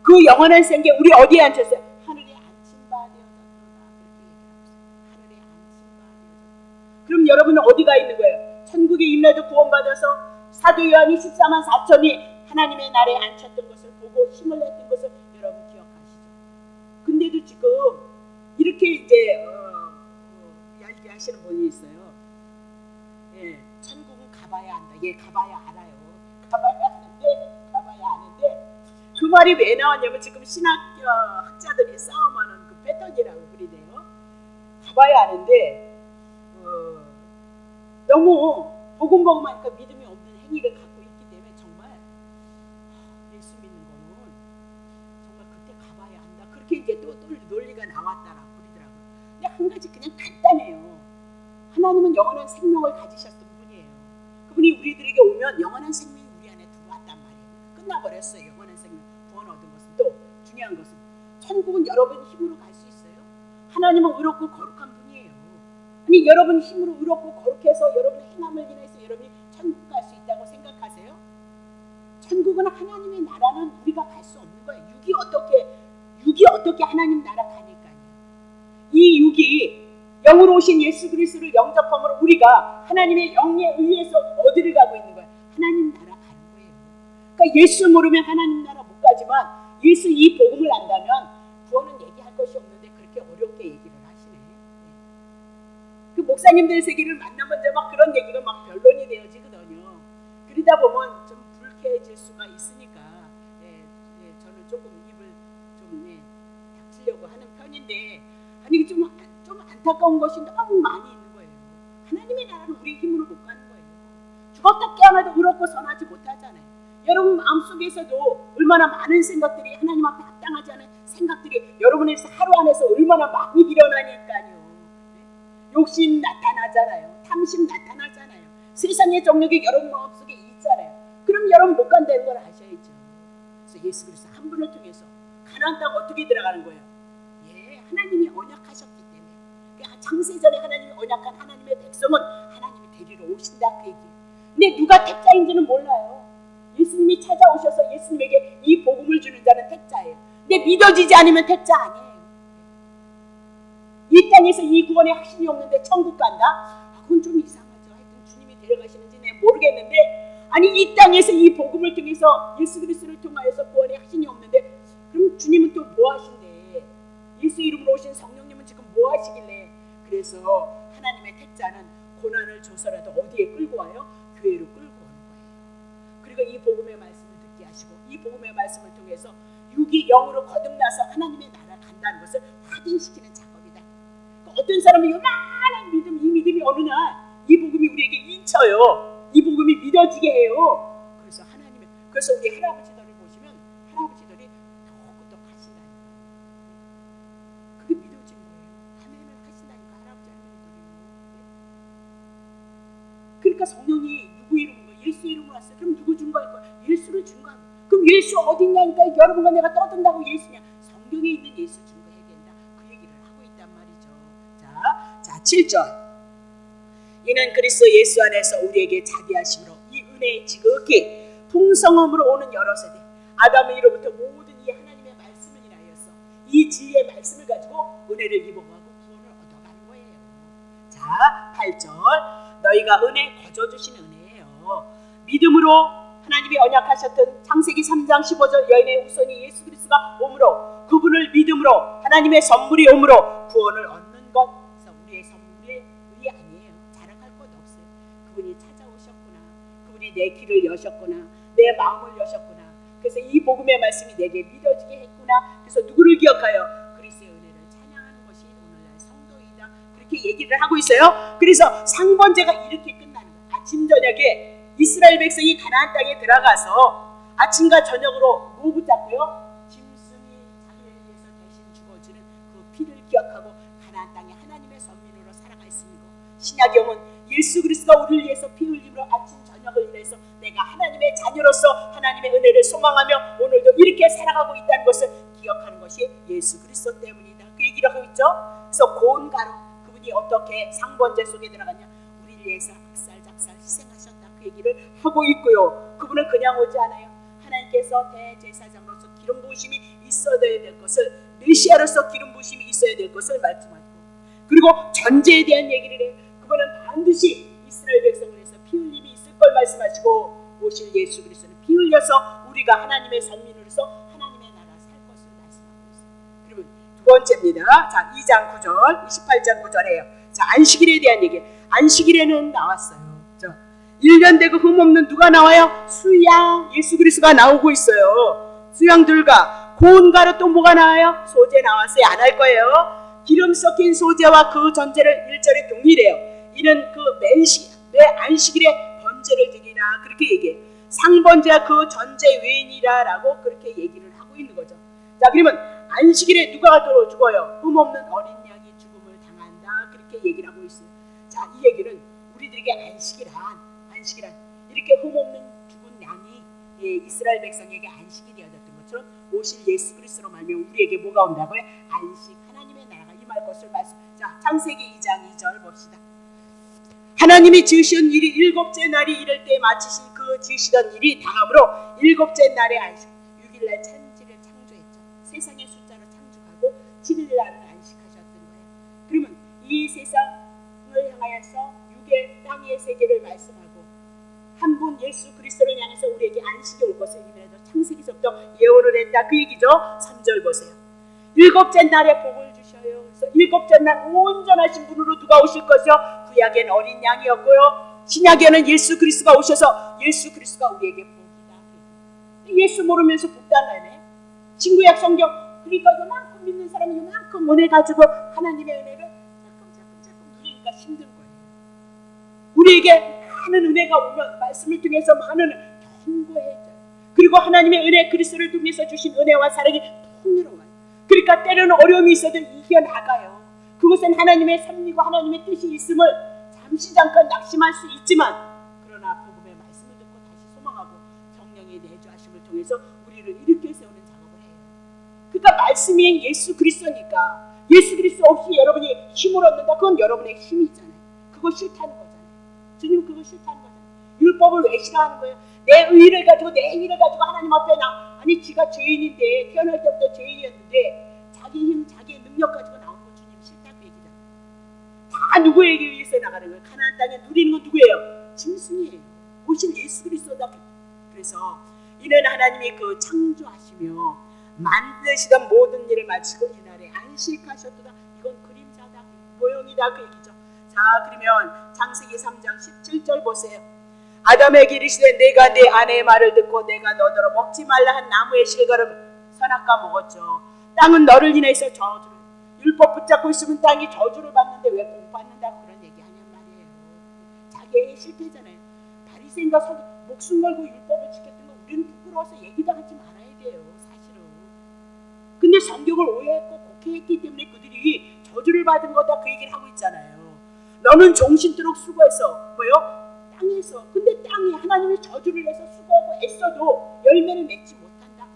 그 영원한 생계 우리 어디에 앉혔어요? 하늘에 앉힌 바 되어졌도다 그렇게 얘기를 하고 있어요. 하늘에 앉힌 바 되어졌도다. 그럼 여러분은 어디가 있는 거예요? 천국에 임래도 구원받아서 사도 요한이 14만 4천이 하나님의 나라에 앉혔던 것을 보고 힘을 냈던 것을 여러분 기억하시죠? 근데도 지금 이렇게 이제 얇게 하시는 분이 있어요. 예, 천국은 가봐야 한다. 예, 가봐야 알아요. 가봐야 아는데 그 말이 왜 나왔냐면 지금 신학교 학자들이 싸움하는 그 패턴이라고 그러네요. 가봐야 아는데 너무 복음하니까 믿음이 없는 행위를 갖고 있기 때문에 정말 예수 믿는 거는 정말 그때 가봐야 한다. 그렇게 이제 또 논리가 나왔다라고 그러더라고요. 근데 한 가지 그냥 간단해요. 하나님은 영원한 생명을 가지셨던 분이에요. 그분이 우리들에게 오면 영원한 생명이 우리 안에 들어왔단 말이에요. 끝나버렸어요. 영원한 생명 구원 얻은 것은. 또 중요한 것은 천국은 여러분 힘으로 갈 수 있어요. 하나님은 의롭고 거룩한 분이에요. 아니 여러분 힘으로 의롭고 거룩해서 여러분 행함을 인해서 여러분이 천국 갈 수 있다고 생각하세요? 천국은 하나님의 나라는 우리가 갈 수 없는 거예요. 육이 어떻게 하나님 나라 가니까요. 이 육이 영으로 오신 예수 그리스도를 영접함으로 우리가 하나님의 영에 의해서 어디를 가고 있는 거예요? 하나님 나라 가는 거예요. 그러니까 예수 모르면 하나님 나라 못 가지만 예수 이 복음을 안다면 구원은 얘기할 것이 없는데 그렇게 어렵게 얘기를 하시네. 그 목사님들 세계를 만나면 막 그런 얘기가 막 변론이 되어지거든요. 그러다 보면 좀 불쾌해질 수가 있으니까 저는 조금 입을 좀 닥치려고 하는 편인데 아니 좀 안타까운 것이 너무 많이 있는 거예요. 하나님의 나라는 우리 힘으로 못 가는 거예요. 죽었다 깨어나도 의롭고 선하지 못하잖아요. 여러분 마음속에서도 얼마나 많은 생각들이 하나님 앞에 합당하지 않은 생각들이 여러분에서 하루 안에서 얼마나 많이 일어나니까요. 욕심 나타나잖아요. 탐심 나타나잖아요. 세상의 정력이 여러분 마음속에 있잖아요. 그럼 여러분 못 간다는 걸 아셔야죠. 그래서 예수 그리스도 한 분을 통해서 가나안 땅 어떻게 들어가는 거예요? 예, 하나님이 언약하셨기 때문에. 그러니까 창세전에 하나님이 언약한 하나님의 백성은 하나님이 데리러 오신다 그 얘기예요. 근데 누가 택자인지는 몰라요. 예수님이 찾아오셔서 예수님에게 이 복음을 주는 자는 택자예요. 근데 믿어지지 않으면 택자 아니에요. 이 땅에서 이 구원의 확신이 없는데 천국 간다? 그건 좀 이상하죠. 하여튼 주님이 데려가시는지 내가 모르겠는데 아니 이 땅에서 이 복음을 통해서 예수 그리스도를 통하여서 구원의 확신이 없는데 그럼 주님은 또 뭐 하신대? 예수 이름으로 오신 성령님은 지금 뭐 하시길래? 그래서 하나님의 택자는 고난을 줘서라도 어디에 끌고 와요? 교회로 끌고 오는 거예요. 그리고 이 복음의 말씀을 듣게 하시고 이 복음의 말씀을 통해서 육이 영으로 거듭나서 하나님의 나라 간다는 것을 확인시키는 작업이다. 어떤 사람은 요만한 믿음, 이 믿음이 어느 날 이 복음이 우리에게 인쳐요. 이 복음이 믿어지게 해요. 그래서 우리 할아버지들을 보시면 할아버지들이 더욱더 하신다니까요. 그게 믿어진 거예요. 아멘을 하신다니까 할아버지 할머니들이요. 그러니까 성령이 누구 이름으로 예수 이름으로 왔어요. 그럼 누구 준 거일 거예요? 예수를 준 거예요. 그럼 예수 어딨냐니까 여러분과 내가 떠든다고 예수냐? 성경에 있는 예수 증거해야 된다. 그 얘기를 하고 있단 말이죠. 자 7절. 이는 그리스도 예수 안에서 우리에게 자비하심으로 이 은혜의 지극히 풍성함으로 오는 여러 세대 아담의 이로부터 모든 이 하나님의 말씀을 인하여서 이 진리의 말씀을 가지고 은혜를 입어가고 구원을 얻어가는 거예요. 자 8절. 너희가 은혜 거저 주신 은혜예요. 믿음으로 하나님이 언약하셨던 창세기 3장 15절 여인의 후손이 예수 그리스도가 오므로 그분을 믿음으로 하나님의 선물이 오므로 구원을 얻는 것. 그래서 우리의 선물이 아니에요. 자랑할 것 없어요. 그분이 찾아오셨구나. 그분이 내 길을 여셨구나. 내 마음을 여셨구나. 그래서 이 복음의 말씀이 내게 믿어지게 했구나. 그래서 누구를 기억하여? 그리스도의 은혜를 찬양하는 것이 오늘날 성도이다. 그렇게 얘기를 하고 있어요. 그래서 상번제가 이렇게 끝나는 거예요. 아침 저녁에 이스라엘 백성이 가나안 땅에 들어가서 아침과 저녁으로 뭐 붙잡고요? 짐승이 자기를 위해서 대신 죽어주는 그 피를 기억하고 가나안 땅에 하나님의 선민으로 살아갈 수 있는 것. 신약에 오면 예수 그리스도가 우리를 위해서 피 흘림으로 아침 저녁을 일해서 내가 하나님의 자녀로서 하나님의 은혜를 소망하며 오늘도 이렇게 살아가고 있다는 것을 기억하는 것이 예수 그리스도 때문이다. 그 얘기를 하고 있죠. 그래서 고운 가루, 그분이 어떻게 상번제 속에 들어갔냐, 우리를 위해서 작살 희생하셨다. 그 얘기를 하고 있고요. 그분은 그냥 오지 않아요. 하나님께서 대제사장으로서 기름 부으심이 있어야 될 것을, 메시아로서 기름 부으심이 있어야 될 것을 말씀하고, 그리고 전제에 대한 얘기를 해요. 그분은 반드시 이스라엘 백성을 위해서 피 흘림이 있을 걸 말씀하시고, 오실 예수 그리스도는 피 흘려서 우리가 하나님의 선민으로서 하나님의 나라 살 것을 말씀하고 있어요. 그러면 두 번째입니다. 자, 2장 9절 28장 9절에요. 자, 안식일에 대한 얘기. 안식일에는 나왔어요. 1년 되고 흠없는 누가 나와요? 수양 예수 그리스도가 나오고 있어요. 수양들과 고운 가루, 또 뭐가 나와요? 소재 나왔어요. 안 할 거예요. 기름 섞인 소재와 그 전제를 1절에 동일해요. 이는 그 매 안식일에 번제를 드리라, 그렇게 얘기해요. 상번제와 그 전제 외인이라 라고 그렇게 얘기를 하고 있는 거죠. 자, 그러면 안식일에 누가 죽어요? 흠없는 어린 양이 죽음을 당한다, 그렇게 얘기를 하고 있어요. 자, 이 얘기는 우리들에게 안식이란 이렇게 흠없는 죽은 양이 이스라엘 백성에게 안식이 되어졌던 것처럼 오실 예수 그리스도로 말미암아 우리에게 뭐가 온다고요? 안식, 하나님의 나라가 임할 것을 말씀. 자, 창세기 2장 2절 봅시다. 하나님이 지으신 일이 일곱째 날이 이럴 때 마치신 그 지으시던 일이 다음으로 일곱째 날의 안식, 6일날 천지를 창조했죠. 세상의 숫자로 창조하고 7일날을 안식하셨던 거예요. 그러면 이 세상을 향하여서 육의 땅의 세계를 말씀하고 한 분 예수 그리스도를 향해서 우리에게 안식이 올 것을 이면에도 창세기서부터 예언을 했다, 그 얘기죠. 3절 보세요. 일곱째 날에 복을 주셔요. 그래서 일곱째 날 온전하신 분으로 누가 오실 것이요? 구약에는 어린 양이었고요, 신약에는 예수 그리스도가 오셔서 예수 그리스도가 우리에게 복이다. 예수 모르면서 복 달라네. 신구약 성경, 그러니까 요만큼 믿는 사람이 요만큼 은혜 가지고 하나님의 은혜를 자꾸 누리니까 힘든 거예요. 우리에게 많은 은혜가 오면 말씀을 통해서 많은 견고해져요. 그리고 하나님의 은혜, 그리스도를 통해서 주신 은혜와 사랑이 풍요로워요. 그러니까 때로는 어려움이 있어도 이겨나가요. 그것은 하나님의 섭리고 하나님의 뜻이 있음을 잠시 잠깐 낙심할 수 있지만, 그러나 복음의 말씀을 듣고 다시 소망하고 성령의 내주하심을 통해서 우리를 일으켜 세우는 작업을 해요. 그러니까 말씀이 예수 그리스도니까, 예수 그리스도 없이 여러분이 힘을 얻는다, 그건 여러분의 힘이잖아요. 그거 싫다는 거잖아요. 주님 그거 싫다는 거잖아요. 율법을 왜 싫어하는 거예요? 내 의를 가지고, 내 행위를 가지고 하나님 앞에 아니 지가 죄인인데, 태어날 때부터 죄인이었는데 자기 힘, 자기의 능력 가지고 나오는 거 주님 싫다, 그 얘기잖아요. 다 누구에게 의해서 나가는 거예요? 가나안 땅에 누리는 건 누구예요? 짐승이에요. 오실 예수 그리스도다. 그래서 이는 하나님이 그 창조하시며 만드시던 모든 일을 마치고 이날에 안식하셨도다. 이건 그림자다, 모형이다, 그 얘기죠. 자, 그러면 창세기 3장 17절 보세요. 아담에게 이르시되 내가 내 아내의 말을 듣고 내가 너더러 먹지 말라 한 나무의 실과를 선악과 먹었죠. 땅은 너를 인해서 저주를, 율법 붙잡고 있으면 땅이 저주를 받는데 왜 복 받는다고 그런 얘기하냔 말이에요. 자기의 실패잖아요. 바리새인과 서기 목숨 걸고 율법을 지켰던 거 우리는 부끄러워서 얘기도 하지 말아야 돼요, 사실은. 근데 성경을 오해했고 곡해했기 때문에 그들이 저주를 받은 거다, 그 얘기를 하고 있잖아요. 너는 종신토록 수고해서 뭐요? 땅에서. 근데 땅이 하나님의 저주를 해서 수고하고 애써도 열매를 맺지 못한다.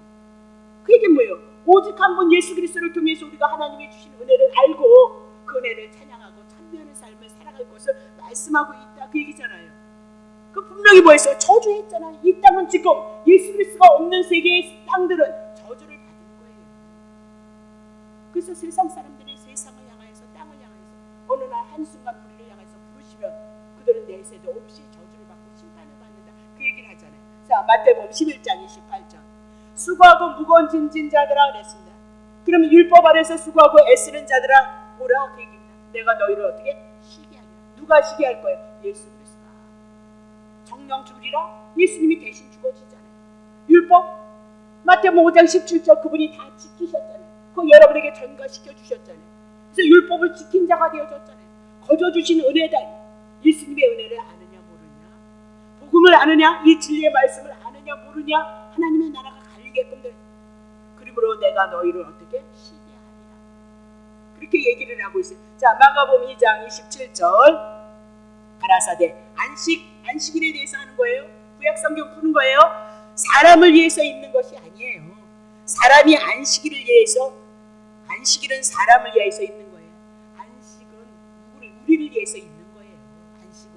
그 얘기는 뭐예요? 오직 한 분 예수 그리스도를 통해서 우리가 하나님의 주신 은혜를 알고 그 은혜를 찬양하고 참여하는 삶을 살아갈 것을 말씀하고 있다, 그 얘기잖아요. 그 분명히 뭐였어요? 저주했잖아요. 이 땅은 지금 예수 그리스도가 없는 세계의 땅들은 저주를 받은 거예요. 그래서 세상 사람들이 세상을 향하여서, 땅을 향하여서 어느 날 한순간 우리를 향해서 부르시면 그들은 내세도 없이 저주를 받고 심판을 받는다, 그 얘기를 하잖아요. 자, 마태복음 11장 28절. 수고하고 무거운 짐진 자들아 그랬습니다. 그러면 율법 아래서 수고하고 애쓰는 자들아 오라, 그 얘기입니다. 내가 너희를 어떻게? 쉬게 하리라. 누가 쉬게 할 거예요? 예수 그리스도가. 정령 죽으리라? 예수님이 대신 죽어지잖아요. 율법 마태복음 5장 17절 그분이 다 지키셨잖아요. 그거 여러분에게 전가시켜 주셨잖아요. 그래서 율법을 지킨 자가 되어졌잖아요. 거저 주신 은혜다. 예수님의 은혜를 아느냐 모르냐, 복음을 아느냐, 이 진리의 말씀을 아느냐 모르냐, 하나님의 나라가 갈리게끔 될. 그러므로 내가 너희를 어떻게? 쉬게 하리라. 그렇게 얘기를 하고 있어요. 자, 마가복음 2장 27절 가라사대 안식일에 대해서 하는 거예요. 구약 성경 푸는 거예요. 사람을 위해서 있는 것이 아니에요. 사람이 안식일을 위해서, 안식일은 사람을 위해서 있는 거예요. 안식은 우리를 위해서 있는 거예요. 안식은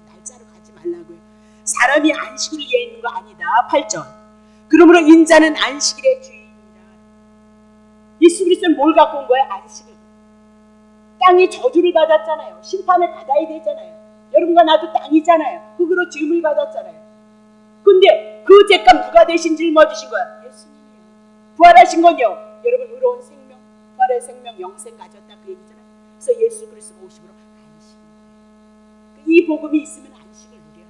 날짜로 가지 말라고요. 사람이 안식을 위해 있는 거 아니다. 8절. 그러므로 인자는 안식일의 주인이라. 예수 그리스도는 뭘 갖고 온 거예요? 안식을. 땅이 저주를 받았잖아요. 심판을 받아야 되잖아요. 여러분과 나도 땅이잖아요. 흙으로 지음을 받았잖아요. 근데 그 죄값 누가 대신 짊어지신 거야? 예수님이요. 부활하신 건요, 여러분 의로운 생명, 부활의 생명, 영생 가졌다 그 얘기잖아요. 그래서 예수 그리스도가 오심으로 안식인 거예요. 이 복음이 있으면 안식을 누려요.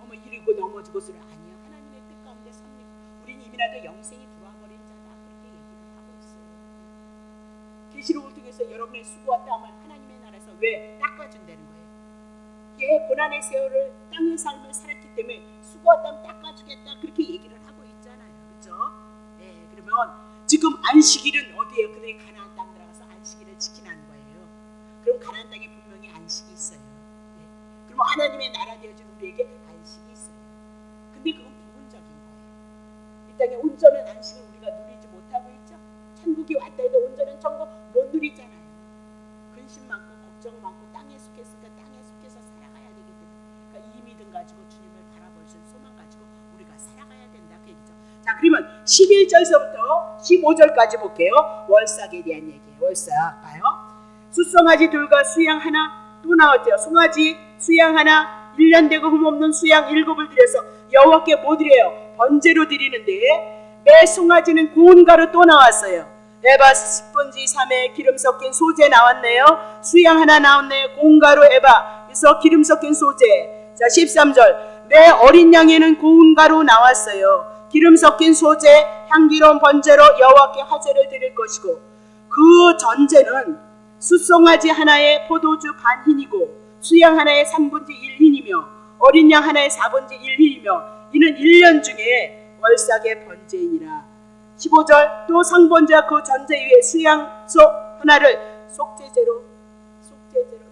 어머 이르고 넘어지고 소리 아니요. 하나님의 뜻 가운데 섭니다. 우린 이미라도 영생이 들어와 버린 자다 그렇게 얘기를 하고 있어요. 계시록을 통해서 여러분의 수고와 땀을 하나님의 나라에서 왜 닦아준다는 거예요. 예, 고난의 세월을 땅의 삶을 살았기 때문에 수고와 땀 닦아주겠다 그렇게 얘기를 하고 있잖아요. 그렇죠? 예, 그러면 지금 안식일은 어디에요? 그들이 가나안 땅 들어가서 안식일을 지키는 거예요. 그럼 가나안 땅에 분명히 안식이 있어요. 예. 그러면 하나님의 나라 되어진 우리에게 안식이 있어요. 근데 그건 부분적인 거예요. 이 땅에 온전한 안식을 우리가 누리지 못하고 있죠. 천국이 왔다 해도 온전한 천국 못 누리잖아요. 근심 많고 걱정 많고 땅에 속해서 살아가야 되기 때문에, 그러니까 이 믿음 가지고 주님을 바라볼 수 있는 소망 가지고 우리가 살아가야 된다 그 얘기죠. 자, 그러면 11절서부터 15절까지 볼게요. 월삭에 대한 얘기예요. 월삭 봐요. 숫송아지 둘과 수양 하나 또 나왔대요. 송아지 수양 하나 1년 되고 흠없는 수양 7을 드려서 여호와께 뭐 드려요? 번제로 드리는데 매 송아지는 고운 가루 또 나왔어요. 에바 10분지 3에 기름 섞인 소재 나왔네요. 수양 하나 나왔네요. 고운 가루 에바 그래서 기름 섞인 소재. 자, 13절 매 어린 양에는 고운 가루 나왔어요. 기름 섞인 소재 향기로운 번제로 여호와께 화제를 드릴 것이고, 그 전제는 숫송아지 하나에 포도주 반 흰이고 수양 하나에 3분지 1 흰이며 어린 양 하나에 4분지 1 흰이며 이는 1년 중에 월삭의 번제이니라. 15절 또 상번제와 그 전제 위에 수양소 하나를 속죄제로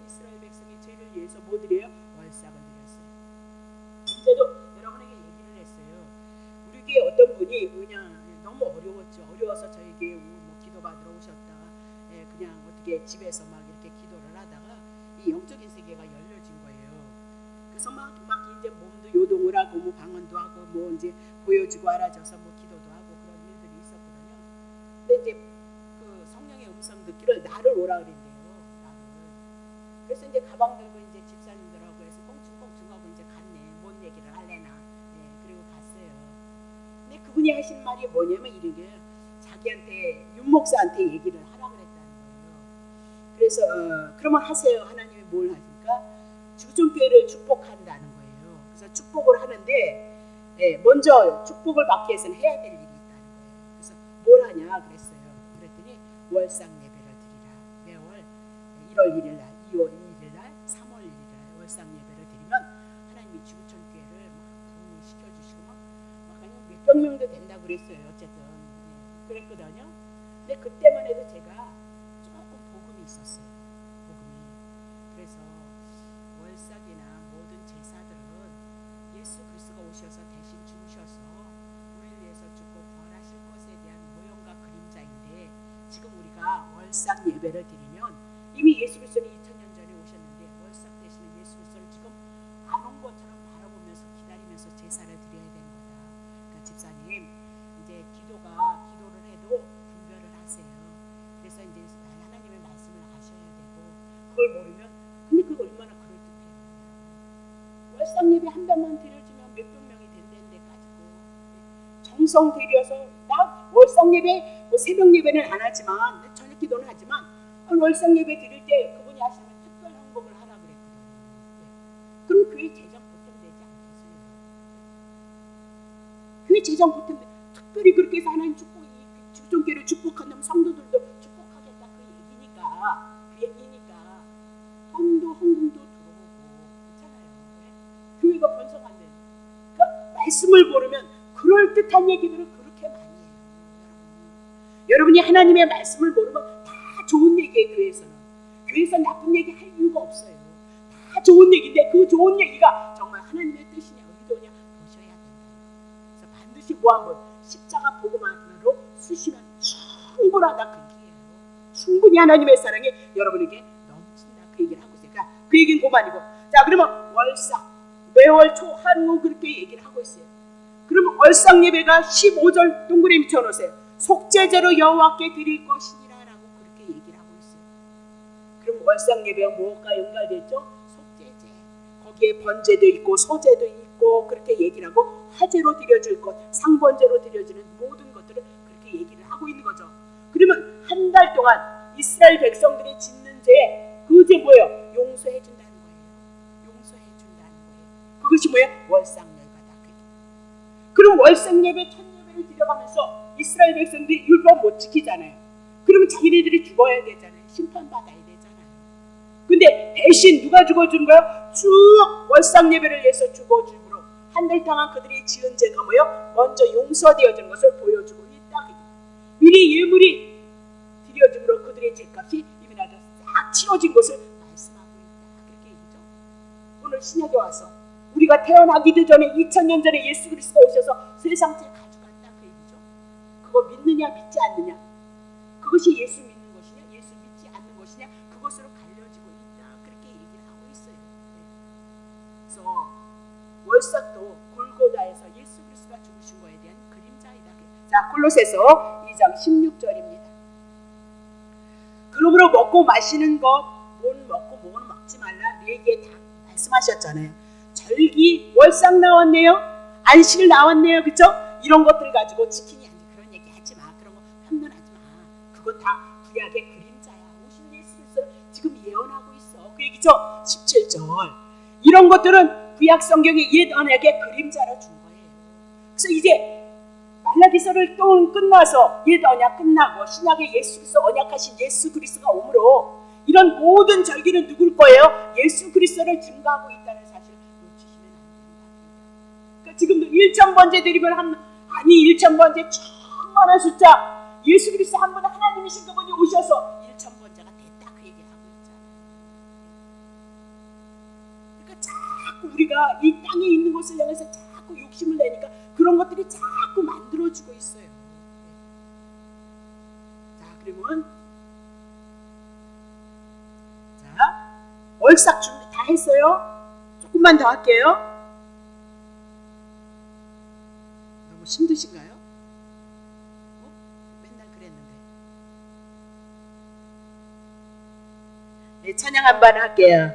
이스라엘 백성의 죄를 위해서 뭐 드려요? 월삭을 드렸어요. 언제도 여러분에게 얘기를 했어요. 우리에게 어떤 분이 그냥 너무 어려웠죠. 어려워서 저에게 뭐 기도 받으러 오셨다. 예, 그냥 어떻게 집에서 막 이렇게 기도를 하다가 이 영적인 세계가 열려진 거예요. 그래서 막 이제 몸도 요동을 하고 뭐 방언도 하고 뭐 이제 보여지고 알아져서 뭐 기도도 하고 그런 일들이 있었거든요. 근데 이제 그 성령의 음성 듣기를 나를 오라 그랬대요. 나를. 그래서 이제 가방 들고 이제 집사님들하고 해서 꽁충꽁충하고 이제 갔네. 뭔 얘기를 할래나. 네, 그리고 갔어요. 근데 그분이 하신 말이 뭐냐면 이런 게 자기한테 윤 목사한테 얘기를 하라 그랬다는 거예요. 그래서 그러면 하세요. 하나님이 뭘 하십니까? 주중교회를 축복한다는 거예요. 그래서 축복을 하는데 먼저 축복을 받기 위해서는 해야 될 일이 있다는 거예요. 그래서 뭘 하냐 그랬어요. 그랬더니 월삭 예배를 드리라. 매월 1월 1일 날, 2월 2일 날, 3월 1일 날 월삭 예배를 드리면 하나님이 지구촌교회를 막 부흥시켜주시고 막 몇백 명도 된다고 그랬어요. 어쨌든 그랬거든요. 근데 그때만 해도 제가 조금 복음이 있었어요. 복음이. 그래서 월삭이나 모든 제사들은 예수 그리스도가 오셔서 대신 죽으셔서 우리를 위해서 죽고 부활하실 것에 대한 모형과 그림자인데, 지금 우리가 월삭 예배를 드리면 이미 예수 그리스도는 2000년 전에 오셨는데 월삭 되시는 예수 그리스도를 지금 안 온 것처럼 바라보면서 기다리면서 제사를 드려야 되는 거다. 그러니까 집사님 이제 기도를 해도 분별을 하세요. 그래서 이제 하나님의 말씀을 아셔야 되고, 그걸 모르면 근데 그거 얼마나 그럴듯해요. 월삭 예배 한 번만 드려주면 몇백 명이 된다는 데까지고, 정성 들여서 나 월삭 예배 뭐 새벽 예배는 안 하지만 저녁 기도는 하지만 월삭 예배 드릴 때 그분이 하시면 특별 헌금을 하라 그랬거든요. 그럼 교회 재정 보탬되지 않겠어요? 교회 재정 보탬돼. 특별히 그렇게 해서 하나님 축복이 주종교를 축복한다면 성도들도 축복하겠다 그 얘기니까 돈도 헌금도 들어오고 그렇잖아요. 교회가 번성한데, 그러니까 말씀을 모르면 그럴듯한 얘기들을 그렇게 많이 해요. 여러분이 하나님의 말씀을 모르면 다 좋은 얘기예요. 교회에서 나쁜 얘기 할 이유가 없어요. 다 좋은 얘기인데 그 좋은 얘기가 정말 하나님의 뜻이냐 의도냐 보셔야 된다. 그래서 반드시 한번 십자가 복음만으로 쓰시면 충분하다 그 얘기예요. 충분히 하나님의 사랑이 여러분에게 넘친다 그 얘기를 하고 있어요. 그러니까 그 얘기는 그만이고, 자 그러면 월삭 매월 초 하루 그렇게 얘기를 하고 있어요. 그러면 월삭 예배가 15절 동그라미 쳐놓으세요. 속죄제로 여호와께 드릴 것이니라 라고 그렇게 얘기를 하고 있어요. 그럼 월삭 예배가 뭐가 연결되죠? 속죄제. 거기에 번제도 있고 소제도 있고 그렇게 얘기를 하고 화제로 드려줄 것, 상번제로 드려지는 모든 것들을 그렇게 얘기를 하고 있는 거죠. 그러면 한 달 동안 이스라엘 백성들이 짓는 죄, 그 죄 뭐예요? 용서해 준다는 거예요. 용서해 준다는 거예요. 그것이 뭐예요? 월삭 예배다. 그럼 월삭 예배, 첫 예배를 드려가면서 이스라엘 백성들이 율법 못 지키잖아요. 그러면 자기네들이 죽어야 되잖아요. 심판받아야 되잖아요. 근데 대신 누가 죽어주는 거예요? 쭉 월삭 예배를 위해서 죽어줌으로 한 달 동안 그들이 지은 죄가 뭐예요? 먼저 용서되어지는 것을 보여주고 있다. 미리 예물이 드려줌으로 그들의 죄값이 이미 나도 싹 치러진 것을 말씀하고 있다. 그렇게 얘기죠. 오늘 신약에 와서 우리가 태어나기도 전에 2000년 전에 예수 그리스도가 오셔서 세상 죄 가져갔다 그 얘기죠. 그거 믿느냐 믿지 않느냐, 그것이 예수 믿는 것이냐 예수 믿지 않는 것이냐, 그것으로 갈려지고 있다. 그렇게 얘기를 하고 있어요. 네. 그래서 월삭도 골고다에서 예수 그리스도가 죽으신 거에 대한 그림자이다. 자, 골로새서 2장 16절입니다. 그러므로 먹고 마시는 것, 뭔 먹고 뭐는 먹지 말라, 네 얘기에 다 말씀하셨잖아요. 절기, 월삭 나왔네요. 안식일 나왔네요. 그렇죠? 이런 것들 가지고 지키니 안 돼. 그런 얘기 하지 마. 그런 거 편론하지 마. 그건 다 구약의 그림자야. 오신 예수 그리스도를 지금 예언하고 있어. 그 얘기죠. 17절. 이런 것들은 구약 성경의 옛 언약의 그림자로 준 거예요. 그래서 이제 말라기서를 또 끝나서 옛 언약 끝나고 신약의 예수 그리스도 언약하신 예수 그리스도가 오므로 이런 모든 절기는 누굴 거예요? 예수 그리스도를 증거하고 있다는 사실을 놓치시면 안 된다. 그러니까 지금도 1,000번째 드리면 아니 1,000번째 천만한 숫자, 예수 그리스도 한 분 하나님이신 그분이 오셔서 1,000번째가 됐다 그 얘기를 하고 있잖아요. 그러니까 자꾸 우리가 이 땅에 있는 것을 향해서 자꾸 욕심을 내니까 그런 것들이 자꾸 만들어지고 있어요. 자, 그러면 월삭 준비 다 했어요? 조금만 더 할게요. 너무 힘드신가요? 맨날 그랬는데. 네, 찬양 한 번 할게요.